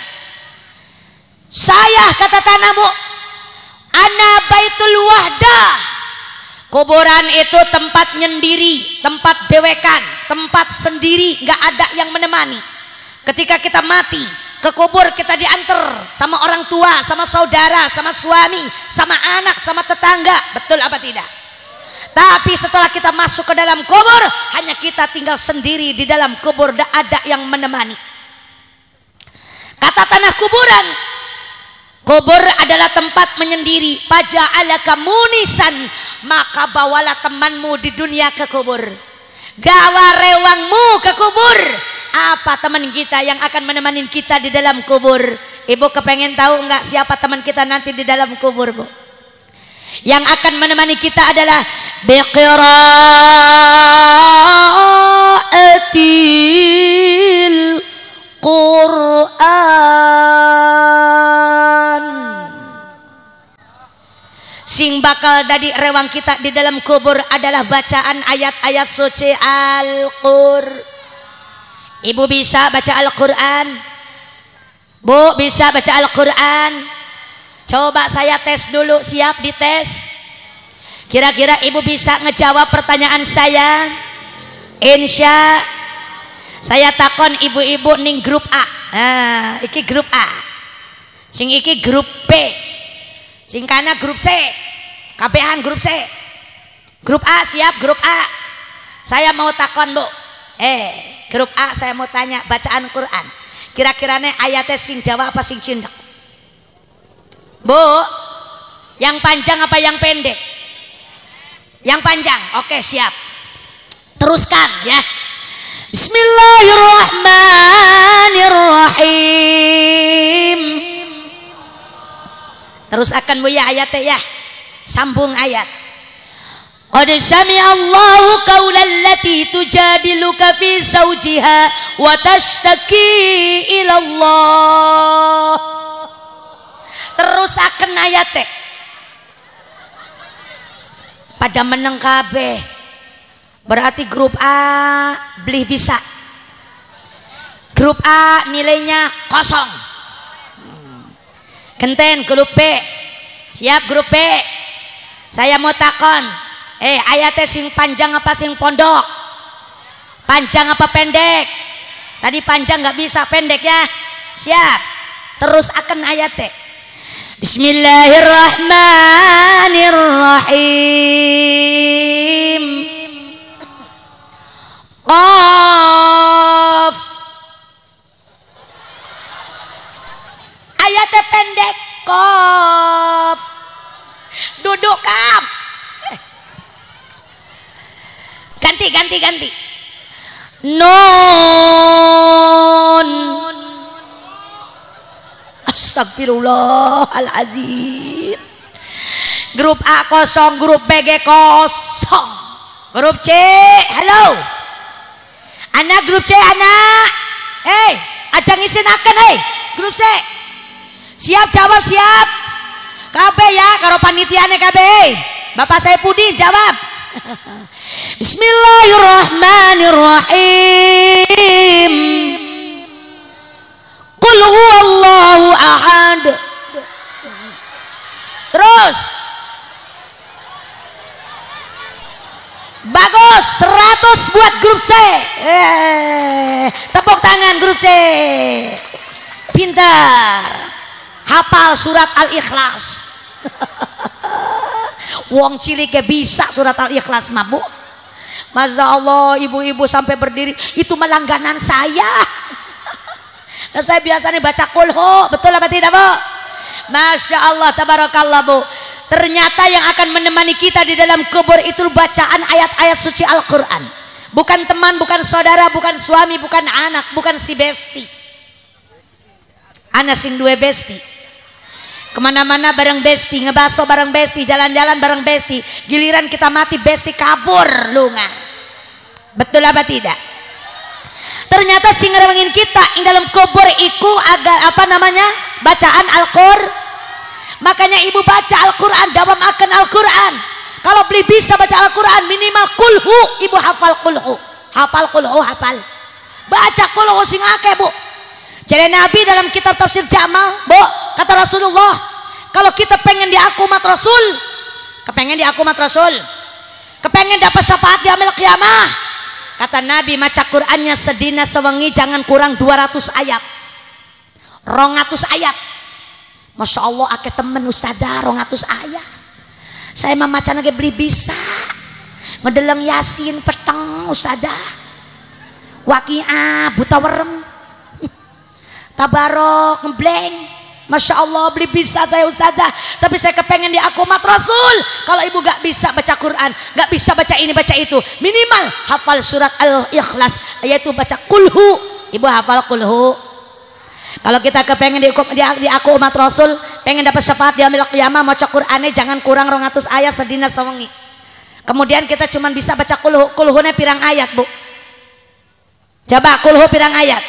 Saya, kata tanahmu, ana baitul wahdah. Kuburan itu tempat nyendiri, tempat dewekan, tempat sendiri, gak ada yang menemani. Ketika kita mati, ke kubur kita diantar sama orang tua, sama saudara, sama suami, sama anak, sama tetangga. Betul apa tidak? Tapi setelah kita masuk ke dalam kubur, hanya kita tinggal sendiri di dalam kubur, tidak ada yang menemani. Kata tanah kuburan, kubur adalah tempat menyendiri. Faja'alaka munisan, maka bawalah temanmu di dunia ke kubur. Gawa rewangmu ke kubur. Apa teman kita yang akan menemani kita di dalam kubur? Ibu kepengen tahu enggak siapa teman kita nanti di dalam kubur, Bu? Yang akan menemani kita adalah biqiraatil Quran. Sing bakal dadi rewang kita di dalam kubur adalah bacaan ayat-ayat suci Al-Qur'an. Ibu bisa baca Al-Quran? Bu, bisa baca Al-Quran? Coba saya tes dulu, siap dites? Kira-kira ibu bisa ngejawab pertanyaan saya? Insya saya takon ibu-ibu ning grup A. Nah, iki grup A. Sing iki grup B. Sing kana grup C. Kabehan grup C. Grup A siap, grup A. Saya mau takon, Bu. Grup A saya mau tanya bacaan Quran. Kira-kiranya ayatnya sing Jawa apa sing Cindak? Bu, yang panjang apa yang pendek? Yang panjang. Oke, siap. Teruskan ya. Bismillahirrahmanirrahim. Terus akan Bu ya ayatnya ya. Sambung ayat. Qad sami'allahu qawlan lati tujadiluka fi zawjiha wa tashtaki ila Allah. Terus akan ayate pada meneng kabeh, berarti grup A beli bisa, grup A nilainya kosong. Genten grup B siap, grup B saya mau takon, ayatnya sing panjang apa sing pondok? Panjang apa pendek? Tadi panjang nggak bisa, pendek ya. Siap. Terus akan ayatnya. Bismillahirrahmanirrahim. Qaf. Ayatnya pendek. Qaf. Duduk kap. Ganti. Nun. Astagfirullahaladzim. Grup A kosong, grup B kosong. Grup C, halo. Anak grup C, anak. Ajang isin akan, grup C. Siap jawab, siap. KB ya, karo panitiane KB. Bapak saya Pudi jawab. Bismillahirrahmanirrahim. Qul huwallahu ahad. Terus bagus, 100 buat grup C. Tepuk tangan grup C. Pintar. Hafal surat Al-Ikhlas. Wong cilik bisa surat Al-Ikhlas, Mabu. Masya Allah, ibu-ibu sampai berdiri. Itu melangganan saya. Nah, saya biasanya baca kulhu, betul apa tidak, Bu? Masya Allah, tabarakallah, Bu. Ternyata yang akan menemani kita di dalam kubur itu bacaan ayat-ayat suci Al-Quran. Bukan teman, bukan saudara, bukan suami, bukan anak, bukan si besti. Anak sing dua besti. Kemana-mana bareng besti, ngebaso bareng besti, jalan-jalan bareng besti. Giliran kita mati besti kabur lunga. Betul apa tidak? Ternyata sing ngerewengin kita ing dalam kubur iku agak apa namanya? Bacaan Al-Qur'an. Makanya ibu baca Al-Qur'an, dawam akan Al-Qur'an. Kalau beli bisa baca Al-Qur'an minimal kulhu, ibu hafal kulhu. Hafal kulhu, hafal. Baca kulhu sing akeh, Bu. Jadi Nabi dalam kitab tafsir Jamal, Bu, kata Rasulullah, kalau kita pengen diakumat Rasul, kepengen diakumat Rasul, kepengen dapat syafaat di yaumil qiyamah, kata Nabi maca Qur'annya sedina sewengi jangan kurang 200 ayat, 200 ayat. Masya Allah akeh temen ustadzah 200 ayat. Saya memaca lagi beli bisa. ngedeleng Yasin peteng ustazah, Waqiah buta werem, Tabarok ngebleng. Masya Allah, beli bisa saya ustazah, tapi saya kepengen di akumat Rasul. Kalau ibu gak bisa baca Quran, gak bisa baca ini baca itu, minimal hafal surat Al-Ikhlas, yaitu baca kulhu. Ibu hafal kulhu. Kalau kita kepengen di aku umat Rasul, pengen dapat syafaat di yaumil qiyamah, maca Qur'ane jangan kurang 200 ayat sedina sewengi. Kemudian kita cuma bisa baca kulhu. Kulhunya pirang ayat bu? Coba kulhu pirang ayat?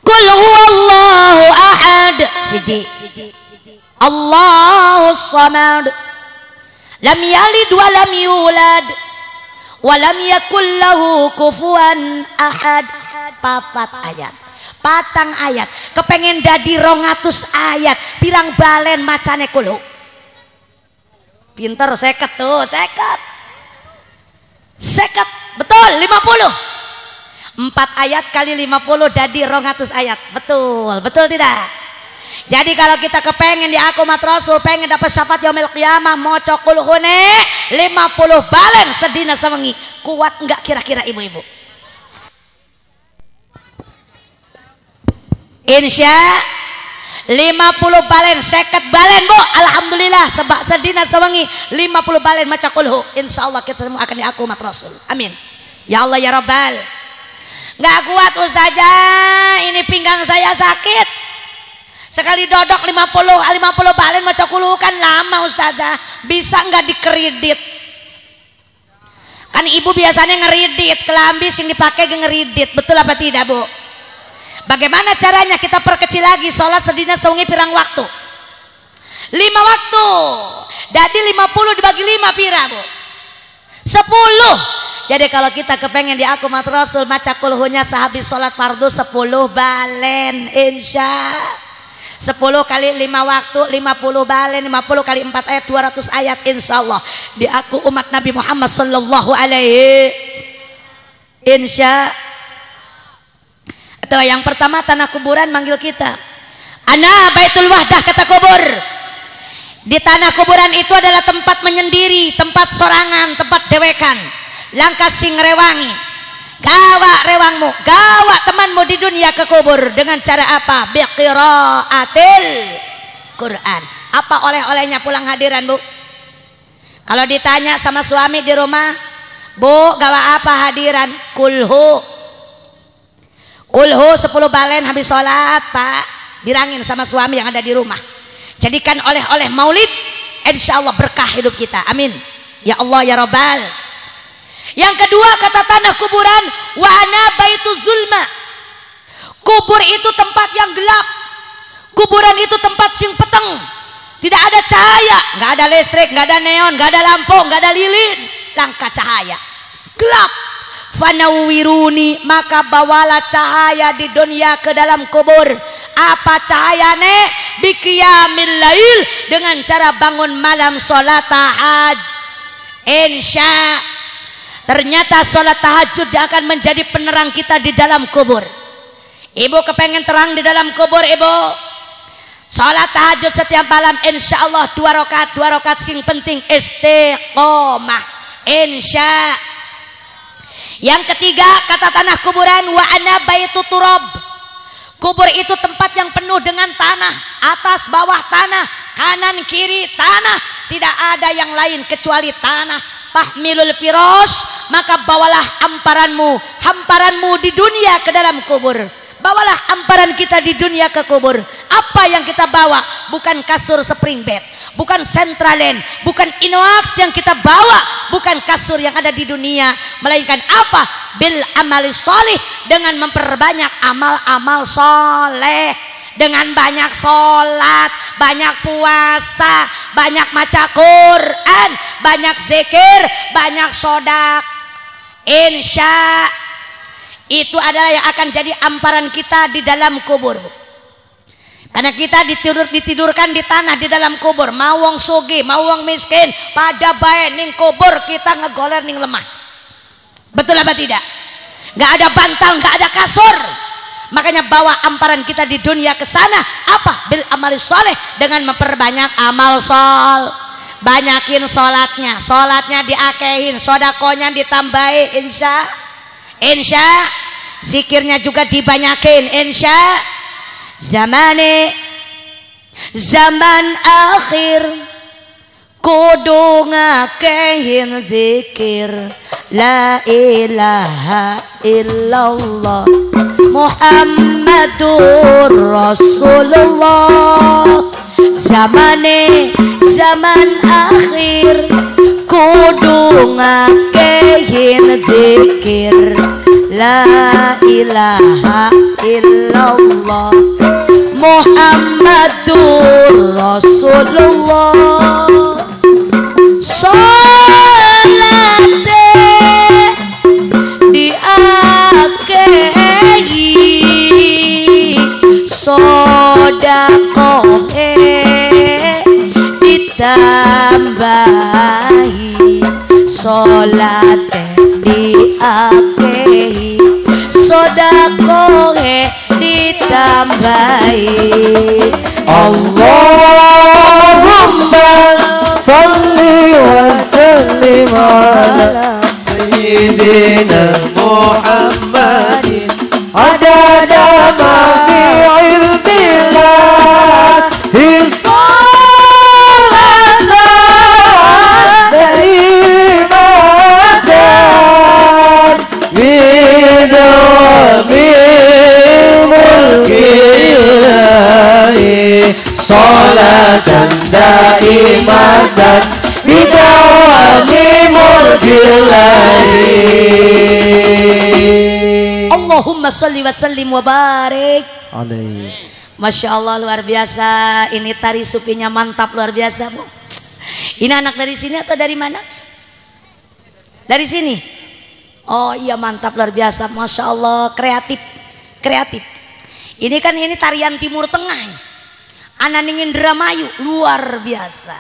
Qul huwallahu ahad siji, Allahus samad, lam yalid wa lam yulad wa lam yakul lahu kufuwan ahad. Papat ayat, patang ayat. Kepengen dadi 200 ayat, pirang balen macane kulhu? Pinter, 50 tuh, 50 betul, 50. 4 ayat kali 50 jadi 200 ayat. Betul, betul tidak? Jadi kalau kita kepengen di akumat Rasul, pengen dapat syafaat yaumil qiyamah, maca kulhune 50 balen sedina sewengi. Kuat enggak kira-kira ibu-ibu? Insya 50 balen, 50 balen bu. Alhamdulillah sebab sedina sewengi 50 balen maca kulhu. Insya Allah kita semua akan di akumat Rasul. Amin. Ya Allah ya Rabbal. Nggak kuat ustazah, ini pinggang saya sakit. Sekali dodok 50 balen maca kulhu kan lama ustazah. Bisa nggak dikredit? Kan ibu biasanya ngeridit, kelambis yang dipakai ngeridit, betul apa tidak bu? Bagaimana caranya kita perkecil lagi? Sholat sedina sewengi pirang waktu? 5 waktu. Jadi 50 dibagi 5 pira bu? 10. Jadi kalau kita kepengen di akumat Rasul, maca kulhunya sehabis sholat fardu 10 balen. Insya 10 kali 5 waktu 50 balen, 50 kali 4 ayat 200 ayat. Insya Allah di aku umat Nabi Muhammad sallallahu alaihi. Insya. Atau yang pertama tanah kuburan manggil kita. Ana baitul wahdah, kata kubur. Di tanah kuburan itu adalah tempat menyendiri, tempat sorangan, tempat dewekan. Langkah sing rewangi, gawa rewangmu, gawa temanmu di dunia ke kubur dengan cara apa? Biqiraatil Quran. Apa oleh-olehnya pulang hadiran bu? Kalau ditanya sama suami di rumah, bu gawa apa hadiran? Kulhu. Kulhu 10 balen habis sholat pak. Bilangin sama suami yang ada di rumah, jadikan oleh-oleh maulid, insya Allah berkah hidup kita. Amin ya Allah ya Rabbal. Yang kedua kata tanah kuburan, wa ana baitu zulma. Kubur itu tempat yang gelap. Kuburan itu tempat sing peteng. Tidak ada cahaya, nggak ada listrik, nggak ada neon, nggak ada lampu, nggak ada lilin, langka cahaya. Gelap. Fanawwiruni, maka bawalah cahaya di dunia ke dalam kubur. Apa cahayane? Biqiyamil lail, dengan cara bangun malam sholat tahajud. Insya ternyata sholat tahajud yang akan menjadi penerang kita di dalam kubur. Ibu kepengen terang di dalam kubur ibu? Sholat tahajud setiap malam insya Allah 2 rakaat sing penting istiqomah. Insya. Yang ketiga kata tanah kuburan, wa ana baitu turab. Kubur itu tempat yang penuh dengan tanah, atas bawah tanah, kanan kiri tanah, tidak ada yang lain kecuali tanah. Fahmilul firosh, maka bawalah hamparanmu di dunia ke dalam kubur. Bawalah hamparan kita di dunia ke kubur. Apa yang kita bawa? Bukan kasur spring bed, bukan Centralen, bukan Inoax yang kita bawa, bukan kasur yang ada di dunia, melainkan apa? Bil amali sholih, dengan memperbanyak amal-amal soleh, dengan banyak sholat, banyak puasa, banyak maca Quran, banyak zikir, banyak sodak. Insya itu adalah yang akan jadi amparan kita di dalam kubur. Karena kita ditidurkan di tanah di dalam kubur. Mau wong sugih, mau wong miskin, pada bae ning kubur kita ngegoler ning lemah. Betul apa tidak? Nggak ada bantal, nggak ada kasur. Makanya bawa amparan kita di dunia ke sana apa? Bil amali soleh, dengan memperbanyak amal sol, banyakin sholatnya diakehin, sodakonya ditambahin, insya zikirnya juga dibanyakin, insya zaman akhir kudu ngakehin zikir la ilaha illallah Muhammadur Rasulullah. Zaman akhir kudu ngakehin zikir la ilaha illallah Muhammadur Rasulullah. Salate diakehi, sodakohe ditambahi, salate diakehi, sodakohe ditambahi. Allahumma salli wa sallim ala sayyidina Muhammadin adada ma fi ilmillah hisalatan daimatan bidawami mulkillahi salatan daimatan bidawami mulkillahi. Allahumma sholli wa sallim wa barik alaihi. Masya Allah, luar biasa. Ini tari supinya mantap, luar biasa, Bu. Ini anak dari sini atau dari mana? Dari sini. Oh iya, mantap, luar biasa. Masya Allah, kreatif. Ini kan ini tarian Timur Tengah, Ananingin Indramayu, luar biasa.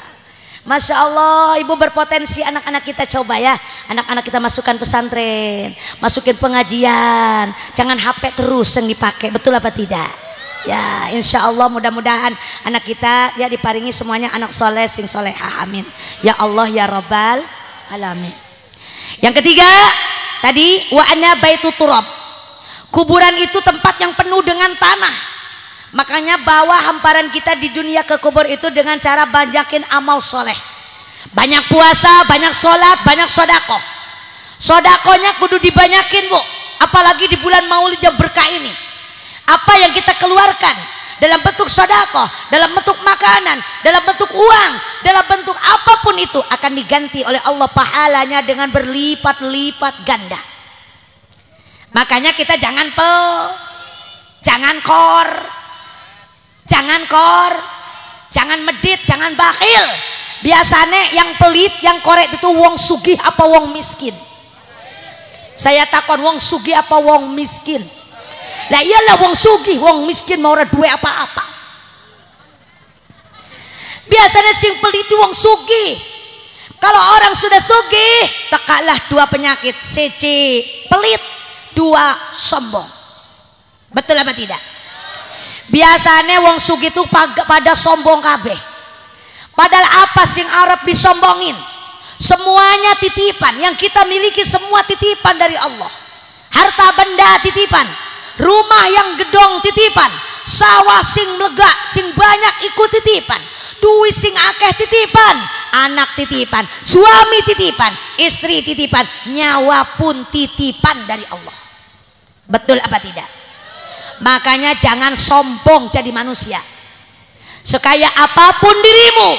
Masya Allah, ibu berpotensi anak-anak kita, coba ya, anak-anak kita masukkan pesantren, masukin pengajian, jangan HP terus yang dipakai, betul apa tidak? Ya, insya Allah mudah-mudahan anak kita ya diparingi semuanya anak soleh sing solehah, amin. Ya Allah ya Rabbal alamin. Yang ketiga tadi wa anna baitu turab, kuburan itu tempat yang penuh dengan tanah. Makanya bawa hamparan kita di dunia ke kubur itu dengan cara banyakin amal soleh, banyak puasa, banyak sholat, banyak sodakoh. Sodakohnya kudu dibanyakin, Bu, apalagi di bulan Maulid yang berkah ini. Apa yang kita keluarkan dalam bentuk sodakoh, dalam bentuk makanan, dalam bentuk uang, dalam bentuk apapun itu akan diganti oleh Allah pahalanya dengan berlipat-lipat ganda. Makanya kita jangan jangan medit, jangan bakhil. Biasanya yang pelit, yang korek itu wong sugih apa wong miskin? Saya takon wong sugih apa wong miskin? Lah iyalah wong sugih, wong miskin mau ora duwe apa-apa. Biasanya sing pelit itu wong sugih. Kalau orang sudah sugih, tekalah dua penyakit, siji pelit, dua sombong. Betul apa tidak? Biasanya wong sugih itu pada sombong kabeh. Padahal apa sing arep disombongin? Semuanya titipan, yang kita miliki semua titipan dari Allah. Harta benda titipan, rumah yang gedong titipan, sawah sing lega sing banyak ikut titipan, duit sing akeh titipan, anak titipan, suami titipan, istri titipan, nyawa pun titipan dari Allah. Betul apa tidak? Makanya jangan sombong jadi manusia. Sekaya apapun dirimu,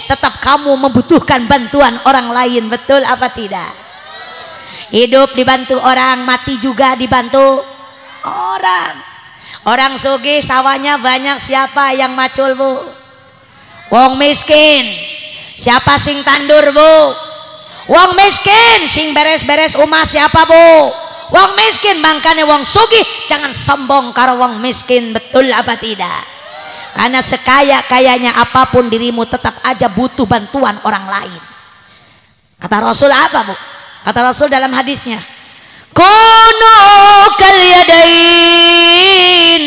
tetap kamu membutuhkan bantuan orang lain. Betul apa tidak? Hidup dibantu orang, mati juga dibantu orang. Orang sugih sawahnya banyak, siapa yang macul, Bu? Wong miskin. Siapa sing tandur, Bu? Wong miskin. Sing beres-beres umah siapa, Bu? Wong miskin. Makanya wong sugih jangan sombong karo wong miskin. Betul apa tidak? Karena sekaya-kayanya apapun dirimu tetap aja butuh bantuan orang lain. Kata Rasul apa, Bu? Kata Rasul dalam hadisnya, kunu kal yadain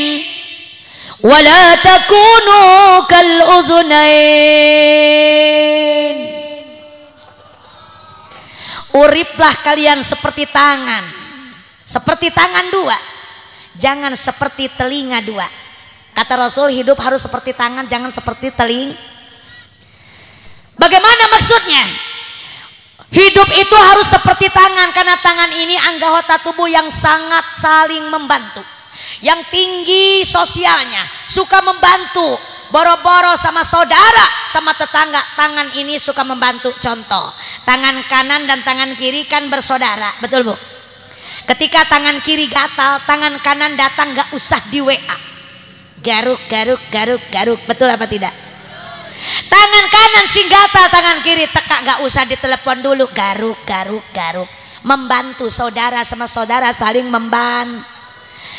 wala takunu kal uzunain. uriplah kalian seperti tangan dua, jangan seperti telinga dua. Kata Rasul, hidup harus seperti tangan, jangan seperti telinga. Bagaimana maksudnya? Hidup itu harus seperti tangan, karena tangan ini anggota tubuh yang sangat saling membantu, yang tinggi sosialnya, suka membantu, boro-boro sama saudara, sama tetangga. Tangan ini suka membantu. Contoh, tangan kanan dan tangan kiri kan bersaudara, betul Bu? Ketika tangan kiri gatal, tangan kanan datang gak usah di WA, garuk garuk garuk garuk, betul apa tidak? Tangan kanan sing gatal, tangan kiri tekak, gak usah ditelepon dulu, garuk garuk garuk. Membantu, saudara sama saudara saling membantu.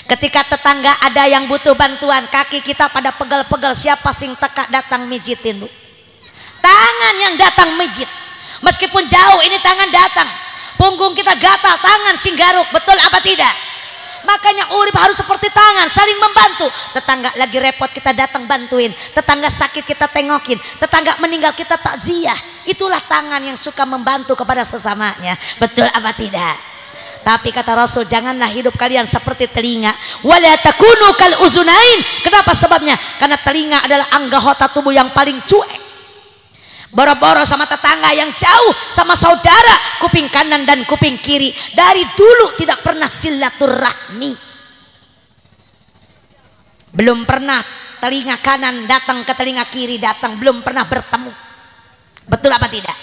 Ketika tetangga ada yang butuh bantuan, kaki kita pada pegel-pegel, siapa sing tekak datang mijitin Bu? Tangan yang datang mijit. Meskipun jauh ini tangan datang. Punggung kita gatal, tangan sing garuk, betul apa tidak? Makanya urip harus seperti tangan, saling membantu. Tetangga lagi repot kita datang bantuin, tetangga sakit kita tengokin, tetangga meninggal kita takziah. Itulah tangan yang suka membantu kepada sesamanya, betul apa tidak? Tapi kata Rasul, janganlah hidup kalian seperti telinga. Wala takunu kal uzunain. Kenapa sebabnya? Karena telinga adalah anggota tubuh yang paling cuek. Boro-boro sama tetangga yang jauh, sama saudara, kuping kanan dan kuping kiri. Dari dulu tidak pernah silaturahmi. Belum pernah telinga kanan datang ke telinga kiri datang, belum pernah bertemu. Betul apa tidak?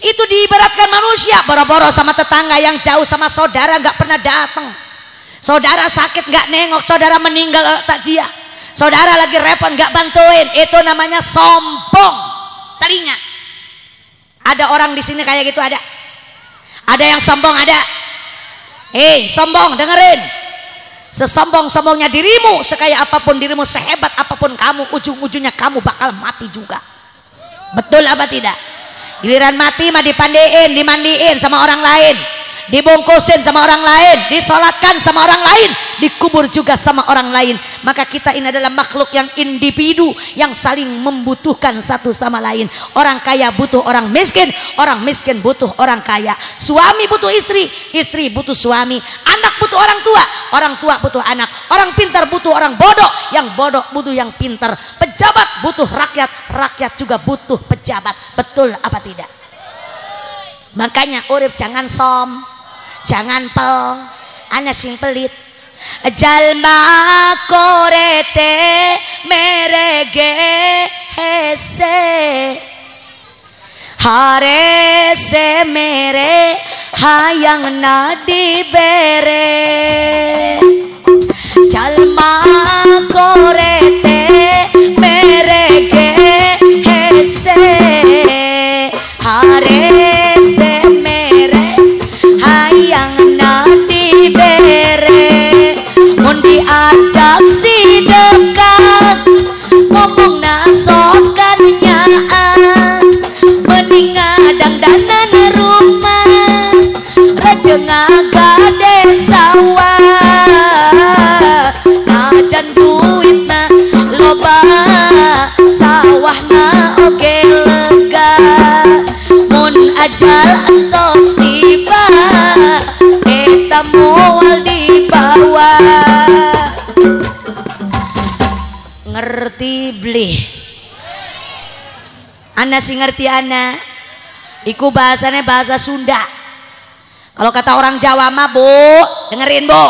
Itu diibaratkan manusia, boro-boro sama tetangga yang jauh, sama saudara gak pernah datang. Saudara sakit gak nengok, saudara meninggal takziah, saudara lagi repot gak bantuin. Itu namanya sombong. Telinga. Ada orang di sini kayak gitu? Ada yang sombong? Ada. Hei sombong, dengerin. Sesombong-sombongnya dirimu, sekaya apapun dirimu, sehebat apapun kamu, ujung-ujungnya kamu bakal mati juga. Betul apa tidak? Giliran mati mah dipandiin, dimandiin sama orang lain, dibungkusin sama orang lain, disolatkan sama orang lain, dikubur juga sama orang lain. Maka kita ini adalah makhluk yang individu, yang saling membutuhkan satu sama lain. Orang kaya butuh orang miskin butuh orang kaya. Suami butuh istri, istri butuh suami. Anak butuh orang tua butuh anak. Orang pintar butuh orang bodoh, yang bodoh butuh yang pintar. Pejabat butuh rakyat, rakyat juga butuh pejabat. Betul apa tidak? Makanya urip jangan jangan pel, ana sing pelit. Jalma korete merege hese, hare se mere hayang nadi bere. Jalma korete merege hese, hare se mere hayang nadi bere. Mun diajak si dekat ngomong nasokan nyaan, mending ngadang danan rumah raja ngagade sawah. Najan duitna loba, sawahna oge lega. Mun ajal entos tiba, kita moal dibawa. Ngerti beli? Anda sih ngerti ana? Iku bahasanya bahasa Sunda. Kalau kata orang Jawa mah Bu, dengerin Bu.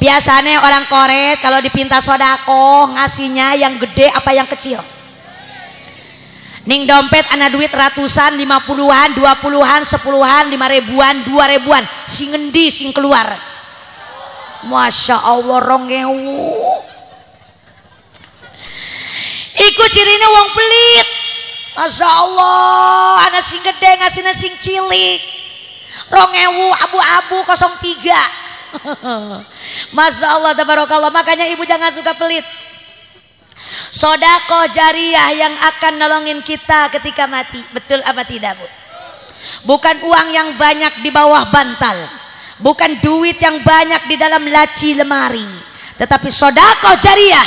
Biasanya orang Koret kalau dipinta sodako ngasihnya yang gede apa yang kecil? Ning dompet ana duit ratusan, 50-an, 20-an, 10-an, 5 ribuan, 2 ribuan. Sing ngendi sing keluar? Masya Allah, 2.000. Iku cirine wong pelit. Masya Allah, anak sing gede ngasihnya sing cilik. 2.000 abu-abu 03. Masya Allah, tabarakallah. Makanya ibu jangan suka pelit. Sodako jariah yang akan nolongin kita ketika mati. Betul apa tidak Bu? Bukan uang yang banyak di bawah bantal, bukan duit yang banyak di dalam laci lemari, tetapi sodako jariah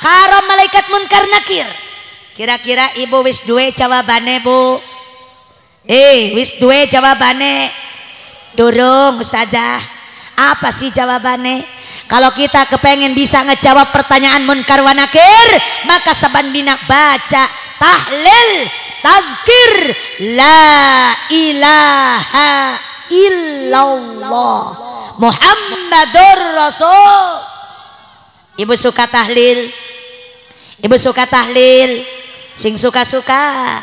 karo malaikat munkar nakir. Kira-kira ibu wis duwe jawabane bu? Wis duwe jawabane? Durung ustazah. Apa sih jawabannya? Kalau kita kepengen bisa ngejawab pertanyaan munkar wa nakir, maka sabandina baca tahlil tazkir la ilaha illallah Muhammadur Rasul. Ibu suka tahlil? Ibu suka tahlil? Sing suka-suka,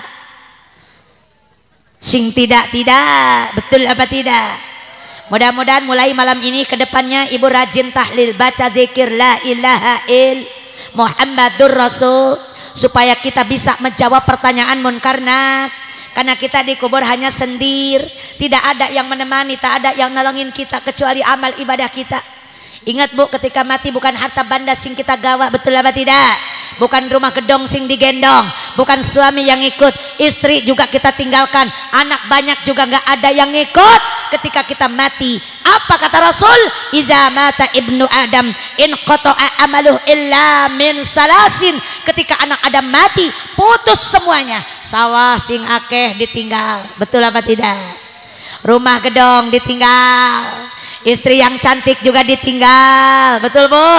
sing tidak-tidak, betul apa tidak? Mudah-mudahan mulai malam ini ke depannya ibu rajin tahlil, baca zikir la ilaha il Muhammadur Rasul, supaya kita bisa menjawab pertanyaan munkar nak. Karena kita dikubur hanya sendiri, tidak ada yang menemani, tak ada yang nolongin kita kecuali amal ibadah kita. Ingat bu, ketika mati bukan harta benda sing kita gawa, betul apa tidak? Bukan rumah gedong sing digendong, bukan suami yang ikut, istri juga kita tinggalkan, anak banyak juga nggak ada yang ikut ketika kita mati. Apa kata Rasul? Iza mata ibnu Adam in qata'a amaluh illa min salasin. Ketika anak Adam mati, putus semuanya. Sawah sing akeh ditinggal, betul apa tidak? Rumah gedong ditinggal, istri yang cantik juga ditinggal, betul bu?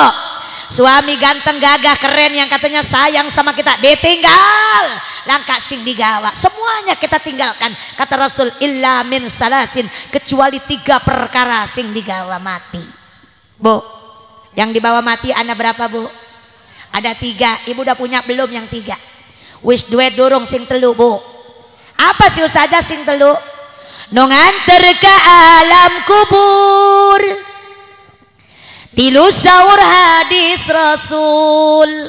Suami ganteng gagah keren yang katanya sayang sama kita ditinggal, langkah sing digawa, semuanya kita tinggalkan. Kata Rasul illa min salasin, kecuali 3 perkara sing digawa mati. Bu, yang dibawa mati ada berapa bu? Ada 3. Ibu udah punya belum yang 3? Wis duwe durung sing telu bu? Apa sih ustazah sing telu? Nonganter ke alam kubur, tilu sahur hadis Rasul,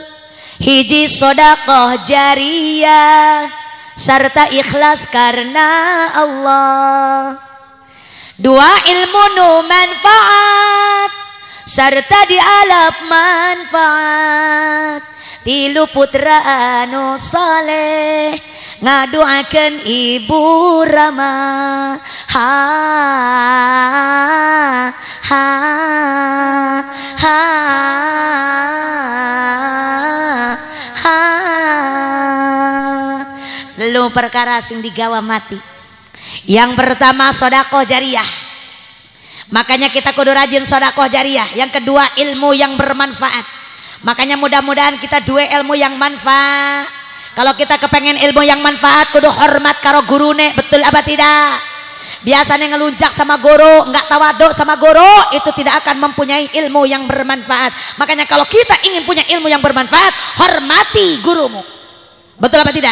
hiji sodakoh jariyah, serta ikhlas karena Allah, 2 ilmu nu manfaat, serta dialap manfaat, 3 putra anu saleh, ngaduakan ibu Rama. Ha ha ha ha. Lalu perkara sing digawa mati. Yang pertama sedekah jariyah. Makanya kita kudu rajin sedekah jariyah. Yang kedua ilmu yang bermanfaat. Makanya mudah-mudahan kita 2 ilmu yang manfaat. Kalau kita kepengen ilmu yang manfaat, kudu hormat karo gurune, betul apa tidak? Biasanya ngeluncak sama guru, nggak tawaduk sama guru, itu tidak akan mempunyai ilmu yang bermanfaat. Makanya kalau kita ingin punya ilmu yang bermanfaat, hormati gurumu, betul apa tidak?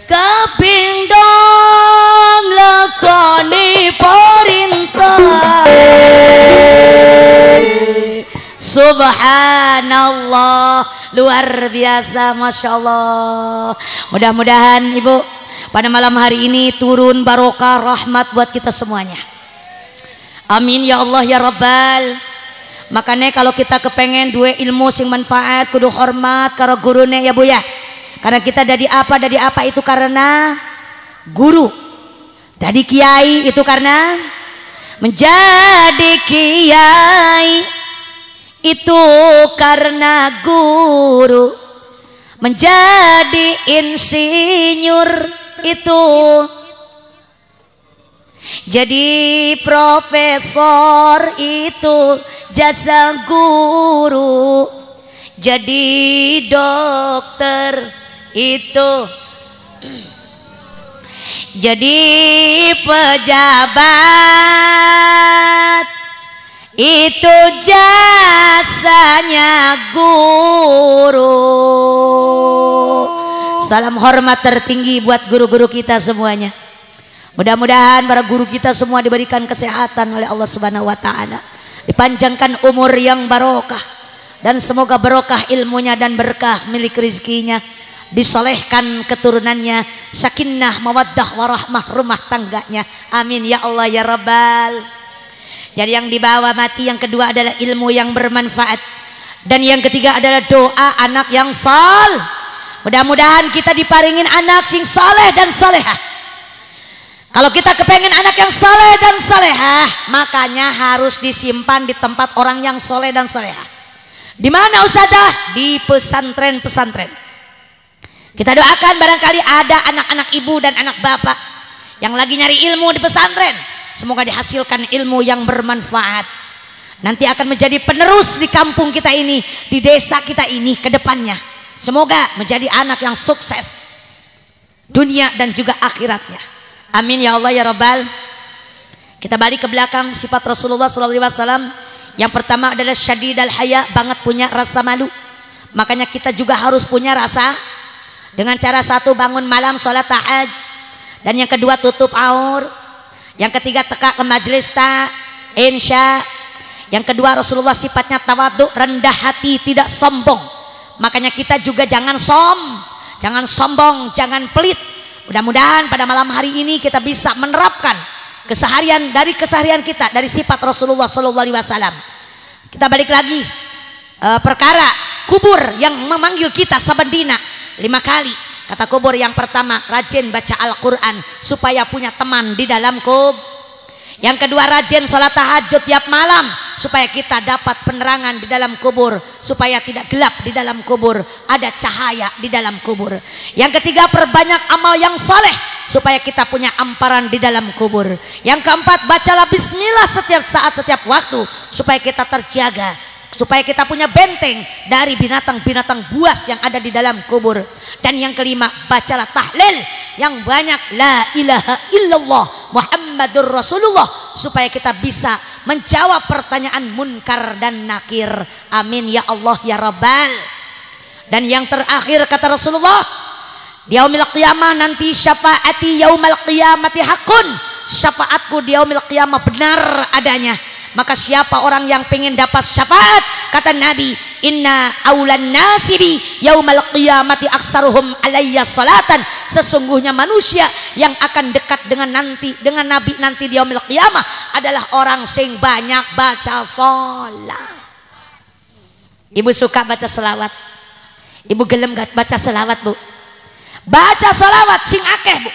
Kapindong lakoni perintah, subhanallah, luar biasa, masya Allah. Mudah-mudahan ibu pada malam hari ini turun barokah rahmat buat kita semuanya. Amin ya Allah ya Rabbal. Makanya kalau kita kepengen 2 ilmu sing manfaat, kudu hormat karo gurune ya bu ya. Karena kita dari apa itu karena guru. Dari kiai itu karena menjadi kiai itu karena guru, menjadi insinyur itu, jadi profesor itu jasa guru, jadi dokter itu, jadi pejabat itu jasanya guru. Salam hormat tertinggi buat guru-guru kita semuanya. Mudah-mudahan para guru kita semua diberikan kesehatan oleh Allah Subhanahu wa taala, dipanjangkan umur yang barokah, dan semoga barokah ilmunya dan berkah milik rezekinya, disolehkan keturunannya, sakinah mawaddah warahmah rumah tangganya. Amin ya Allah ya Rabbal. Jadi yang dibawa mati yang kedua adalah ilmu yang bermanfaat, dan yang ketiga adalah doa anak yang saleh. Mudah-mudahan kita diparingin anak sing saleh dan salehah. Kalau kita kepengen anak yang saleh dan salehah, makanya harus disimpan di tempat orang yang soleh dan soleha. Di mana ustazah? Di pesantren-pesantren. Kita doakan barangkali ada anak-anak ibu dan anak bapak yang lagi nyari ilmu di pesantren, semoga dihasilkan ilmu yang bermanfaat. Nanti akan menjadi penerus di kampung kita ini, di desa kita ini ke depannya. Semoga menjadi anak yang sukses dunia dan juga akhiratnya. Amin ya Allah ya Rabbal. Kita balik ke belakang sifat Rasulullah SAW. Yang pertama adalah syadidal haya, banget punya rasa malu. Makanya kita juga harus punya rasa dengan cara satu, bangun malam sholat tahajud, dan yang kedua tutup aur, yang ketiga teka ke majelis insya. Yang kedua Rasulullah sifatnya tawadhu, rendah hati, tidak sombong. Makanya kita juga jangan sombong, jangan pelit. Mudah-mudahan pada malam hari ini kita bisa menerapkan keseharian kita dari sifat Rasulullah SAW. Kita balik lagi perkara kubur yang memanggil kita sabandina 5 kali. Kata kubur yang pertama, rajin baca Al-Quran supaya punya teman di dalam kubur. Yang kedua, rajin sholat tahajud tiap malam supaya kita dapat penerangan di dalam kubur, supaya tidak gelap di dalam kubur, ada cahaya di dalam kubur. Yang ketiga, perbanyak amal yang soleh supaya kita punya amparan di dalam kubur. Yang keempat, bacalah bismillah setiap saat, setiap waktu supaya kita terjaga, supaya kita punya benteng dari binatang-binatang buas yang ada di dalam kubur. Dan yang kelima, bacalah tahlil yang banyak, la ilaha illallah Muhammadur Rasulullah, supaya kita bisa menjawab pertanyaan munkar dan nakir. Amin ya Allah ya Rabbal. Dan yang terakhir kata Rasulullah, di yaumil qiyamah nanti, syafaati yaumal qiyamati hakun, syafaatku di yaumil qiyamah benar adanya. Maka siapa orang yang pengen dapat syafaat, kata Nabi, inna aulan nasibi yaumal qiyamati aksaruhum alayya salatan, sesungguhnya manusia yang akan dekat dengan Nabi nanti di yaumil qiyamah adalah orang sing banyak baca sholat. Ibu suka baca selawat? Ibu gelem gak baca selawat, Bu? Baca selawat sing akeh, Bu.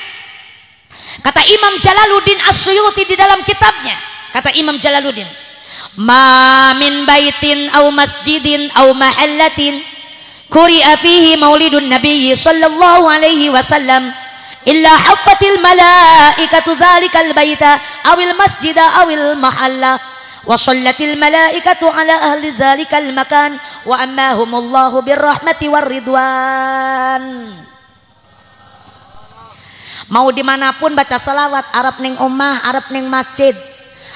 Kata Imam Jalaluddin As-Suyuti di dalam kitabnya, kata Imam Jalaluddin, ma min baitin aw masjidin aw mahallatin quri'a fihi maulidun nabiyyi sallallahu alaihi wasallam illa haffatil malaikatu dzalikal baita awil masjida awil mahalla wa shallatil malaikatu ala ahli dzalikal makan wa ammahumullahu birrahmati warridwan. Mau dimanapun baca salawat, Arab ning omah, Arab ning masjid,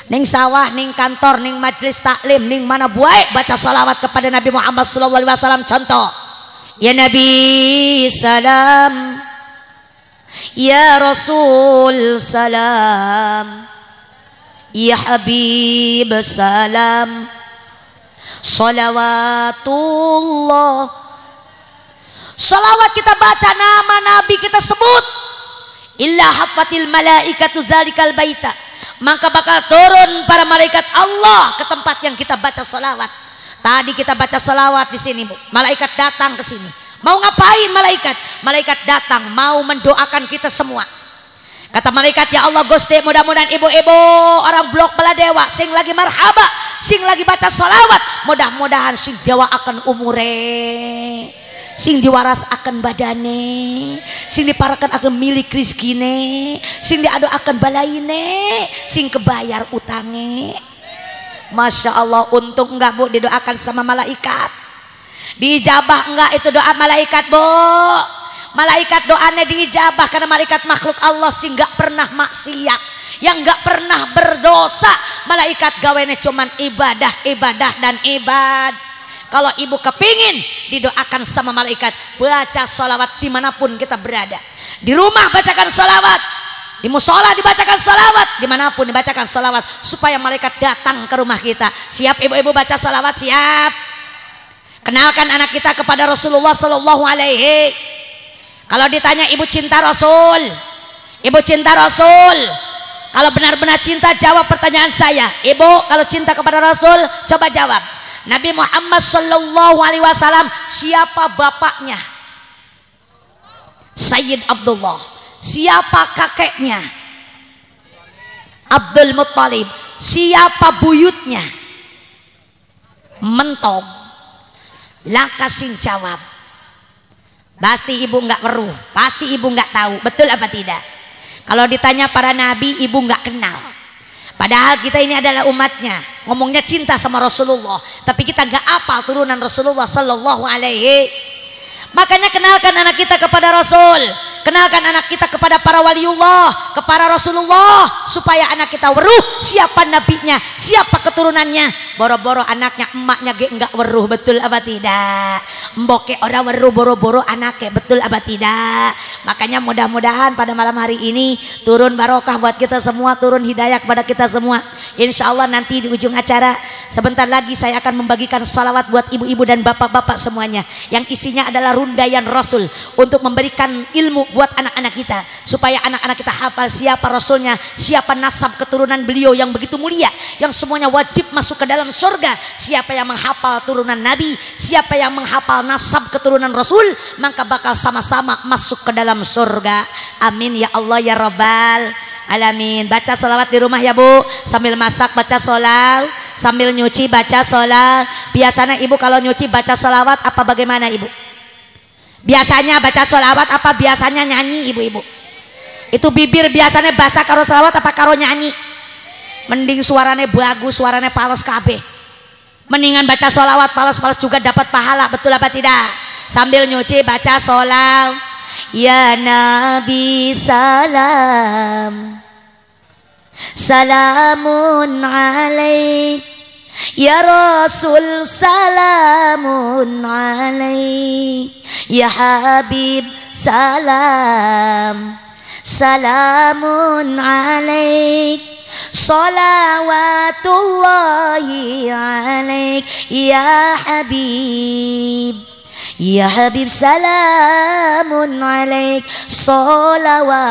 ning sawah, ning kantor, ning majelis taklim, ning mana buai, baca salawat kepada Nabi Muhammad SAW. Contoh, ya Nabi salam, ya Rasul salam, ya Habib salam, salawatullah. Salawat kita baca, nama Nabi kita sebut, illa hafatil malaikatu dzalikal baita, maka bakal turun para malaikat Allah ke tempat yang kita baca salawat. Tadi kita baca salawat di sini, Bu. Malaikat datang ke sini. Mau ngapain malaikat? Malaikat datang mau mendoakan kita semua. Kata malaikat, ya Allah Gusti, mudah-mudahan ibu-ibu orang blok Baladewa sing lagi marhaba, sing lagi baca salawat, mudah-mudahan sing jawa akan umure, sing diwaras akan badane, sing diparakan akan milik rizkine, sing diado akan balaine, sing kebayar utange. Masya Allah, untung enggak, Bu, didoakan sama malaikat. Diijabah enggak itu doa malaikat, Bu? Malaikat doanya diijabah karena malaikat makhluk Allah sing enggak pernah maksiat, yang enggak pernah berdosa. Malaikat gawene cuman ibadah, ibadah dan ibadah. Kalau ibu kepingin didoakan sama malaikat, baca sholawat dimanapun kita berada. Di rumah bacakan sholawat, di musola dibacakan sholawat, dimanapun dibacakan sholawat, supaya malaikat datang ke rumah kita. Siap ibu-ibu baca sholawat? Siap. Kenalkan anak kita kepada Rasulullah Sallallahu Alaihi. Kalau ditanya, ibu cinta Rasul, ibu cinta Rasul, kalau benar-benar cinta jawab pertanyaan saya. Ibu kalau cinta kepada Rasul, coba jawab. Nabi Muhammad Sallallahu Alaihi Wasallam siapa bapaknya? Sayyid Abdullah. Siapa kakeknya? Abdul Muttalib. siapa buyutnya mentong lakasin jawab. Pasti ibu nggak weruh, pasti ibu nggak tahu, betul apa tidak? Kalau ditanya para nabi, ibu nggak kenal. Padahal kita ini adalah umatnya, ngomongnya cinta sama Rasulullah, tapi kita nggak apal turunan Rasulullah Sallallahu Alaihi. Makanya kenalkan anak kita kepada Rasul, kenalkan anak kita kepada para waliullah, kepada Rasulullah, supaya anak kita weruh siapa nabinya, siapa keturunannya. Boro-boro anaknya emaknya ge enggak weruh, betul apa tidak? Mboke ora weruh boro-boro anaknya, betul apa tidak? Makanya mudah-mudahan pada malam hari ini turun barokah buat kita semua, turun hidayah kepada kita semua. Insya Allah nanti di ujung acara sebentar lagi saya akan membagikan salawat buat ibu-ibu dan bapak-bapak semuanya, yang isinya adalah rundaian Rasul untuk memberikan ilmu buat anak-anak kita, supaya anak-anak kita hafal siapa Rasulnya, siapa nasab keturunan beliau yang begitu mulia, yang semuanya wajib masuk ke dalam surga. Siapa yang menghafal turunan Nabi, siapa yang menghafal nasab keturunan Rasul, maka bakal sama-sama masuk ke dalam surga. Amin ya Allah ya Rabbal Alamin. Baca salawat di rumah ya Bu, sambil masak baca sholal, sambil nyuci baca sholal. Biasanya ibu kalau nyuci baca sholawat apa bagaimana ibu? Biasanya baca sholawat apa biasanya nyanyi ibu-ibu? Itu bibir biasanya basah karo sholawat apa karo nyanyi? Mending suaranya bagus, suaranya palos kabeh. Mendingan baca sholawat palos-palos juga dapat pahala, betul apa tidak? Sambil nyuci baca sholal. Ya Nabi salam, salamun alaik. Ya Rasul salamun alaik. Ya Habib salam, salamun alaik. Salawatullahi alaik. Ya Habib, ya Habib salamun alaik. Salawat,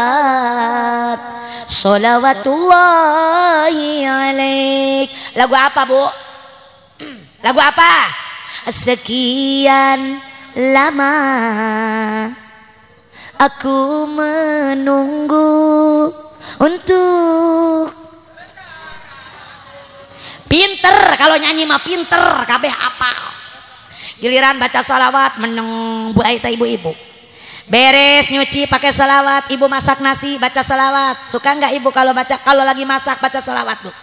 salawatullahi alaik. Lagu apa Bu? Lagu apa? Sekian lama aku menunggu untuk. Pinter kalau nyanyi mah pinter, kabeh hafal. Giliran baca sholawat meneng Bu Aita ibu-ibu. Beres nyuci pakai sholawat, ibu masak nasi baca sholawat. Suka nggak ibu kalau lagi masak baca sholawat Bu?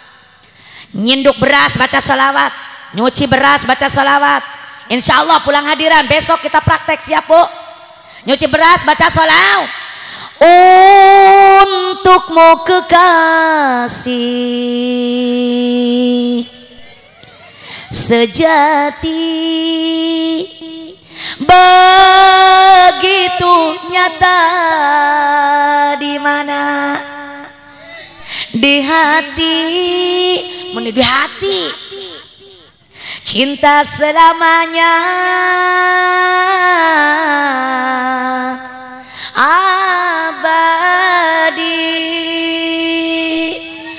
Nyinduk beras baca sholawat, nyuci beras baca sholawat. Insya Allah pulang hadiran besok kita praktek, siap Bu? Nyuci beras baca sholawat. Untukmu kekasih sejati, begitu nyata di mana? Di hati, di hati. Cinta selamanya abadi.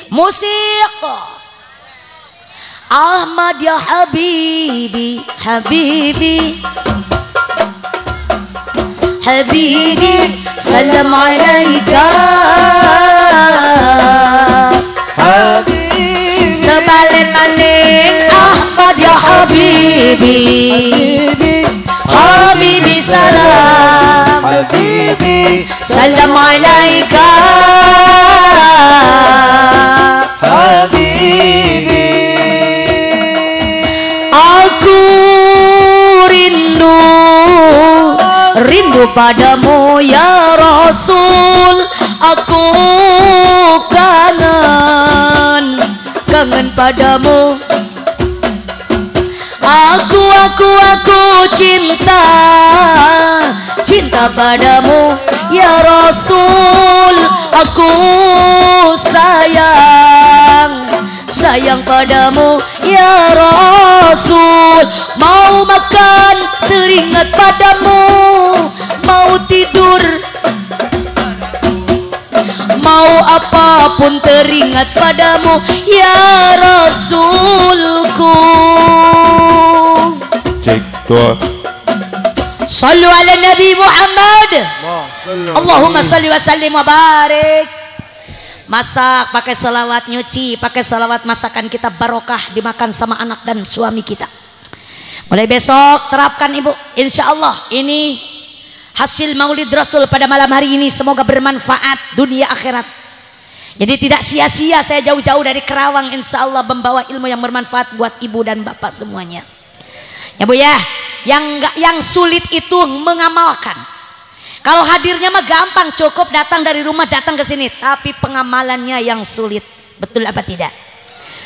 Musik Ahmad ya Habibi, Habibi, Habibi, salam alaika. Habibi, sebalik maning Ahmad ya Habibi, Habibi salam, Habibi, salam alaika. Habibi, aku rindu, rindu padamu ya Rasul. Aku kangen, kangen padamu. Aku cinta, cinta padamu ya Rasul. Aku sayang, sayang padamu ya Rasul. Mau makan teringat padamu, mau tidur, mau apapun teringat padamu ya Rasulku. Cek tuh. Sallu ala Nabi Muhammad. Allahumma salli wa sallim wa barik. Masak pakai selawat, nyuci pakai selawat, masakan kita barokah dimakan sama anak dan suami kita. Mulai besok terapkan ibu, insya Allah ini hasil maulid Rasul pada malam hari ini semoga bermanfaat dunia akhirat. Jadi tidak sia-sia saya jauh-jauh dari Kerawang, insya Allah membawa ilmu yang bermanfaat buat ibu dan bapak semuanya. Ya bu ya, yang sulit itu mengamalkan. Kalau hadirnya mah gampang, cukup datang dari rumah datang ke sini, tapi pengamalannya yang sulit. Betul apa tidak?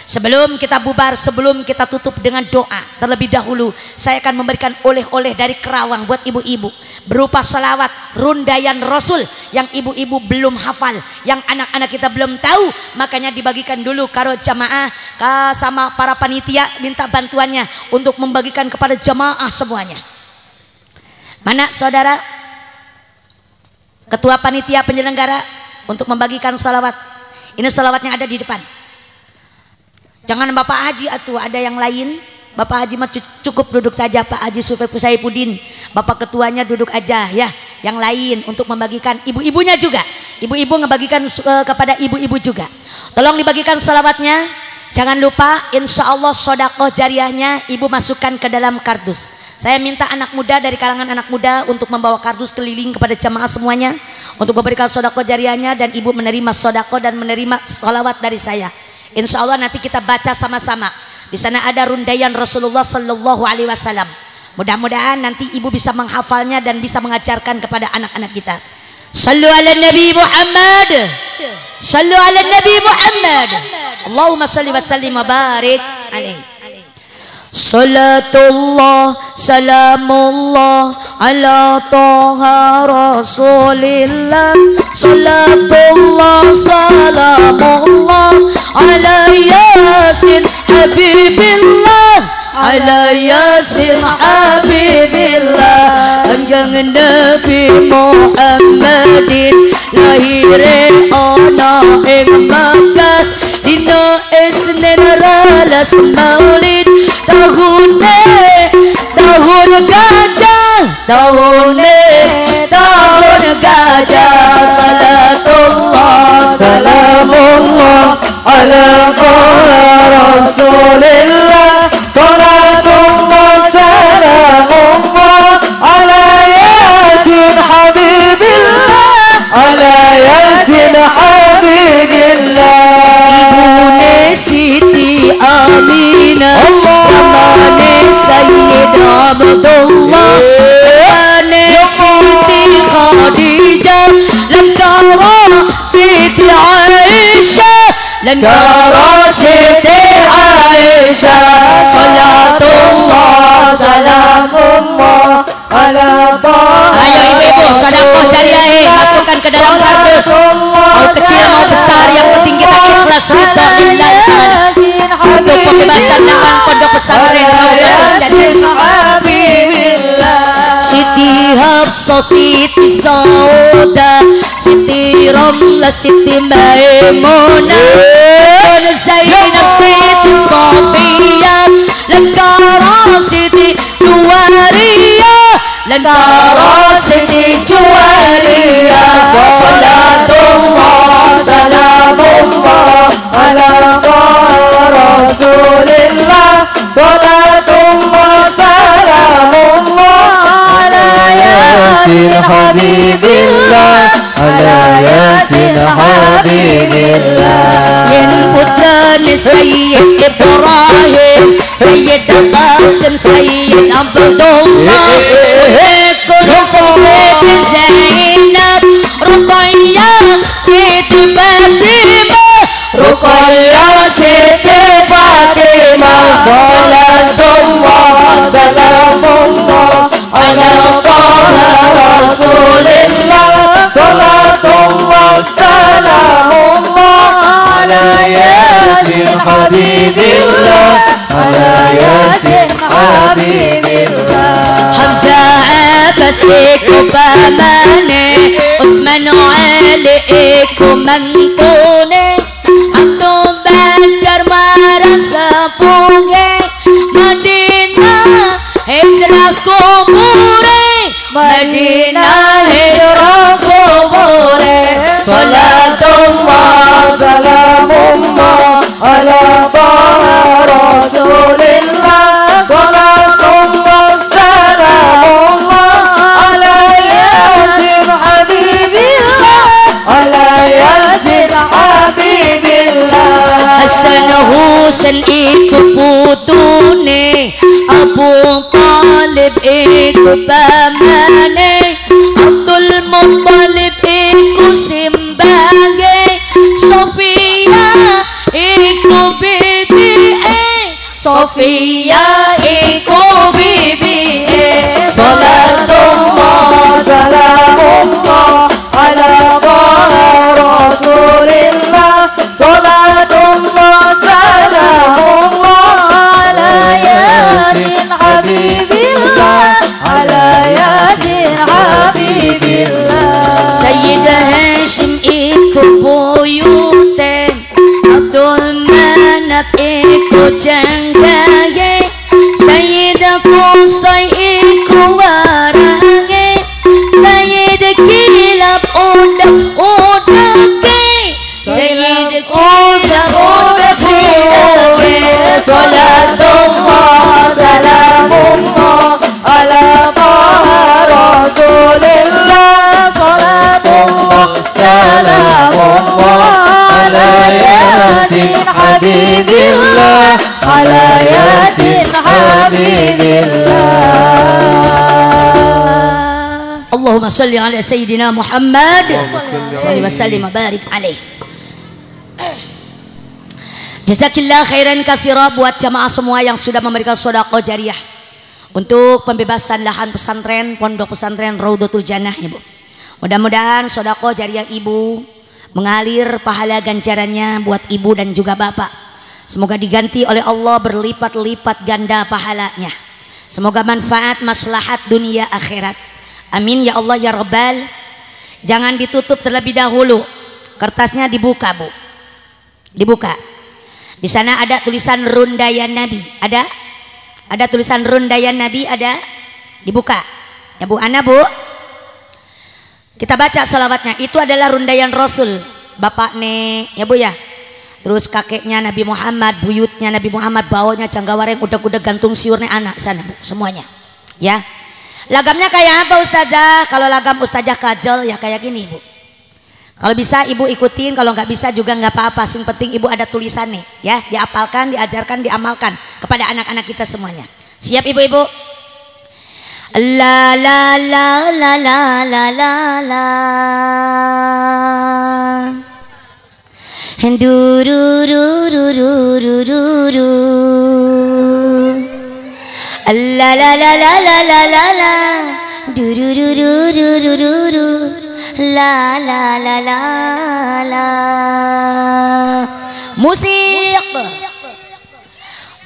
Sebelum kita bubar, sebelum kita tutup dengan doa, terlebih dahulu saya akan memberikan oleh-oleh dari Kerawang buat ibu-ibu berupa salawat rundayan Rasul yang ibu-ibu belum hafal, yang anak-anak kita belum tahu, makanya dibagikan dulu karo jamaah sama para panitia, minta bantuannya untuk membagikan kepada jamaah semuanya. Mana saudara ketua panitia penyelenggara untuk membagikan salawat? Ini salawatnya ada di depan. Jangan Bapak Haji atuh, ada yang lain. Bapak Haji mah cukup duduk saja, Pak Haji Saifuddin. Bapak ketuanya duduk aja ya. Yang lain untuk membagikan, ibu-ibunya juga. Ibu-ibu ngebagikan kepada ibu-ibu juga. Tolong dibagikan salawatnya. Jangan lupa insya Allah sodakoh jariahnya ibu masukkan ke dalam kardus. Saya minta anak muda dari kalangan anak muda untuk membawa kardus keliling kepada jamaah semuanya untuk memberikan sodakoh jariahnya, dan ibu menerima sodakoh dan menerima salawat dari saya. Insya Allah nanti kita baca sama-sama. Di sana ada rundaian Rasulullah Sallallahu Alaihi Wasallam. Mudah-mudahan nanti ibu bisa menghafalnya dan bisa mengajarkan kepada anak-anak kita. Sallu ala Nabi Muhammad. Sallu ala Nabi Muhammad. Allahumma salli wa sallim wa barik alaihi. Salatullah salamullah ala toha rasulillah. Salatullah salamullah ala yasin habibillah. Ala yasin habibillah. Kanjeng Nabi Muhammadin lahire ana ing Makkah dina Isnin ralas Maulid. Tahun gajah. Salatullah salamullah ala rasulillah. Salatullah salamullah ala yasin habibillah. Ala yasin habibillah. Ibune Siti Aminah, namane Sayyid Abdullah, namane Siti Khadijah, lengkara Siti Aisyah, lengkara Siti Aisyah. Salatullah salamullah ala toha. Ayo ibu-ibu sedekah jariah masukkan ke dalam kardus, mau kecil mau besar, yang penting kita ikhlas ridha lillahi ta'ala untuk pembebasan dengan pondok pesantren Raudatul Jannah. Siti Hafsah, Siti Sauda, Siti Ramla, Siti Maimunah, Zainab, Siti Safiyah, lengkara Siti Juwariyah, lengkara Siti Juwariyah. Salatullah salamullah ala rasulillah. Salatullah salamullah ala yasin habibillah. Ala yasin habibillah. Yen putrane Sayyid Ibrahim, Sayyid Qasim, Sayyid Abdullah, Siti Zainab, Ruqayyah, Siti Fatimah, Ruqayyah, Siti Fatimah. Salatullah salamullah ala rasulillah. Salatullah salamullah ala yasin habibillah. Ala yasin habibillah. Hamzah Abbas iku pamane, Utsman Ali iku mantune, Abdul Bakar marang sepuge, Madinah hijrah kubure, Madinah hijrah kubure. Salatullah ala taha rasulillah salatullah salamullah ala yasin habibillah ala yasin habibillah. Hasan Husain iku putune Abu Talib iku pamane Abdul Muttalib iku simbange Sofia iku bibie Sofia iku bibie salatullah salamullah ala taha rasulillah salatullah salamullah ala yasin habibillah ala yasin habibillah. Sayyid Hashim iku buyute Abdul Manaf iku janggaye Sayyid Qusay iku warange Sayyid Kilab udak-udake Sayyid Kilab udak-udake salatullah salamullah ala taha rasulillah salatullah salamullah ala yasin habibillah ala yasin habibillah. Allahumma salli ala Sayyidina Muhammad salli wa sallim wa barik alaih. Jazakillah khairan katsira buat jamaah semua yang sudah memberikan sedekah jariyah untuk pembebasan lahan pesantren Pondok Pesantren Raudhatul Jannah ya Bu. Mudah-mudahan sedekah jariyah Ibu mengalir pahala ganjarannya buat Ibu dan juga Bapak. Semoga diganti oleh Allah berlipat-lipat ganda pahalanya. Semoga manfaat maslahat dunia akhirat. Amin ya Allah ya Rabbal. Jangan ditutup terlebih dahulu. Kertasnya dibuka Bu. Dibuka. Di sana ada tulisan rundayan Nabi. Ada? Ada tulisan rundayan Nabi ada? Dibuka. Ya Bu, Ana Bu. Kita baca salawatnya. Itu adalah rundayan Rasul. Bapak nek, ya Bu ya. Terus kakeknya Nabi Muhammad, buyutnya Nabi Muhammad, bawanya janggawareng, udah gantung siurnya anak sana Bu, semuanya. Ya. Lagamnya kayak apa Ustazah? Kalau lagam Ustazah kajol ya kayak gini Bu. Kalau bisa Ibu ikutin, kalau nggak bisa juga nggak apa-apa. Yang penting Ibu ada tulisannya, ya, diapalkan, diajarkan, diamalkan kepada anak-anak kita semuanya. Siap Ibu-ibu? La la la la la la la la. Du du du du du du du du. La la la la la la la la. Du du du du du du du du. La la la la la. Musik.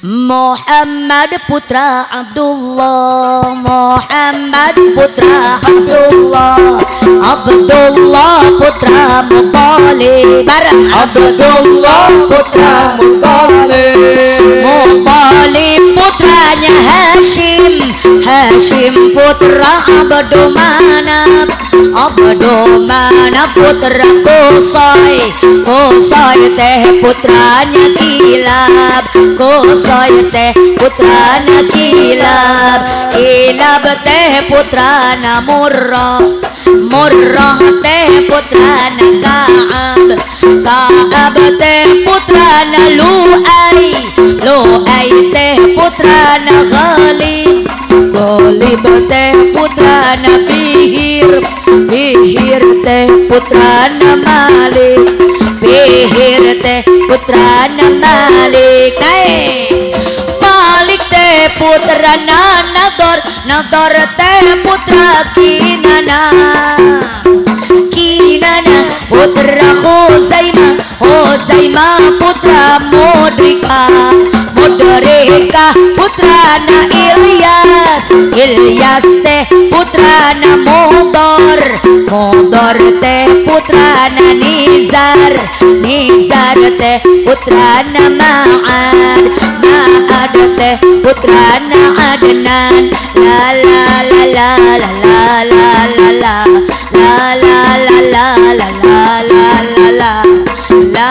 Muhammad putra Abdullah, Muhammad putra Abdullah, Abdullah putra Muttalib, Abdullah putra Muttalib, Muttalib putranya Hashim, Hashim putra Abdul Manaf, Abdul Manaf putra Qusay, Qusay teh putranya Kilab, Qusay teh putrana Kilab, Kilab teh putrana Murrah, Murrah teh putrana Ka'ab, Ka'ab teh putrana Lu'ay, Lu'ay teh putrana Ghalib, Ghalib teh putrana Bihir, Bihir teh putrana Malik, Bihir teh putrana Malik. Malik teh putrana Nador, Nador teh putra Kinana, Kinana putra Khuzaimah, Khuzaimah putra Mudrika, Mudrika putrana Ilyas, Ilyas teh putrana Mudor, Mudor teh putrana Nizar, Nizar teh putrana Ma'ad, Ma'ad teh putrana Adnan. La la la la la la la la la la la la la la la la la la.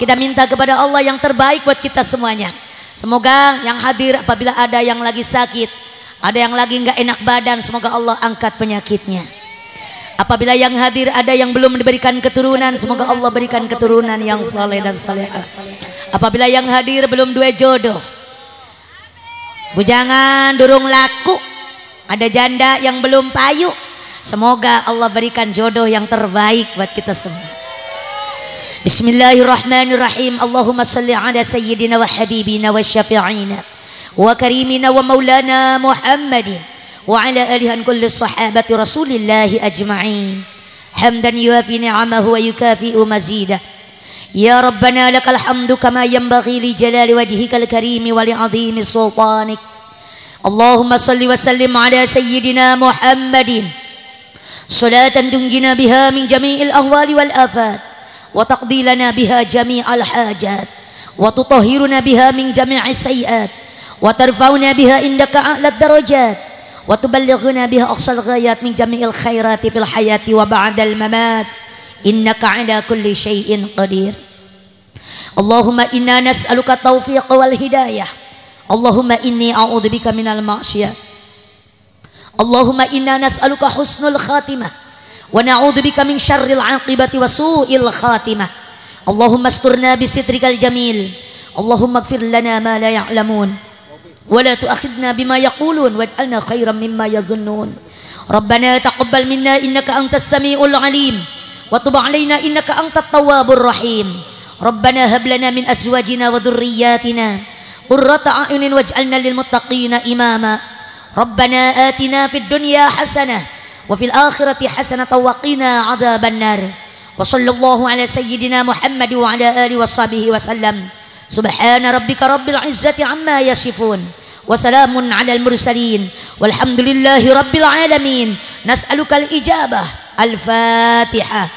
kita minta kepada Allah yang terbaik buat kita semuanya. Semoga yang hadir apabila ada yang lagi sakit, ada yang lagi nggak enak badan, semoga Allah angkat penyakitnya. Apabila yang hadir ada yang belum diberikan keturunan, semoga Allah berikan keturunan yang saleh dan salehah. Apabila yang hadir belum dua jodoh, bujangan durung laku, ada janda yang belum payu, semoga Allah berikan jodoh yang terbaik buat kita semua. Bismillahirrahmanirrahim. Allahumma salli ala sayyidina wa habibina wa syafi'ina wa karimina wa maulana Muhammadin wa ala alihi an kulli sahabati rasulillahi ajma'in. Hamdan yuafi ni'amahu wa yukafi'u mazidah. Ya Rabbana lakal hamdu kama yanbaghi li jalali wajhikal karimi wa li 'azimi sultanik. Allahumma salli wa sallim ala sayyidina Muhammadin salatan tunjina biha min jami'il ahwali wal afat wa taqdi lana biha jami'al hajat wa tutahhiruna biha min jami'is sayiat wa tarfa'una biha indaka a'lad darajat wa tuballighuna biha aqsal ghayat min jami'il khairati fil hayati wa ba'dal mamat innaka ala kulli syai'in qadir. Allahumma inna nas'aluka taufiq wal hidayah. Allahumma inni a'udzubika minal ma'siyah. Allahumma inna nas'aluka husnul khatimah wa na'udzubika min syarril 'aqibati wa su'il khatimah. Allahumma asturna bisitrikal jamil. Allahumma ighfir lana ma la ya'lamun wa la tu'akhidna bima yaqulun waj'alna khairan mimma yadhunnun. Rabbana taqabbal minna innaka antas samiul 'alim wa tub 'alaina innaka antat tawwabur rahim. Rabbana hab lana min azwajina wa dhurriyyatina qurrata a'yunin waj'alna lil muttaqina imama. Rabbana atina fid dunya hasanah wa fil akhirati hasanatan wa qina 'adzaban nar. Wa sallallahu ala sayyidina Muhammad wa ala alihi washabihi wasallam. Subhana rabbika rabbil izzati amma yasifun wa salamun 'alal mursalin walhamdulillahi rabbil alamin. Nas'aluka al-ijabah. Al-Fatihah.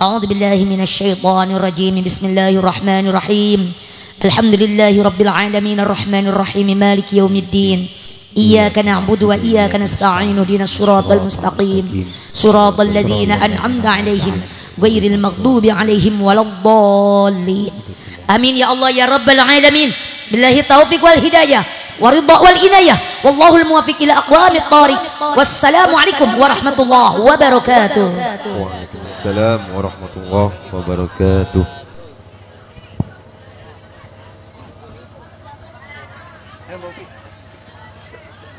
A'udzu billahi minasy syaithanir rajim. Bismillahirrahmanirrahim. Alhamdulillahi rabbil alamin arrahmanir rahim maliki yaumiddin. Iyyaka na'budu wa iyyaka nasta'in ihdinas siratal mustaqim siratal ladzina an'amta 'alaihim ghairil maghdubi 'alaihim waladdallin. Amin ya Allah ya rabbal alamin. Billahi taufiq wal hidayah wa ridha wal inayah wallahul muwaffiq ila aqwamit thariq. Wassalamu alaikum warahmatullahi wabarakatuh. Waalaikumsalam warahmatullahi wabarakatuh.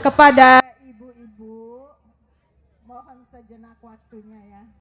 Kepada ibu-ibu, mohon sejenak waktunya ya.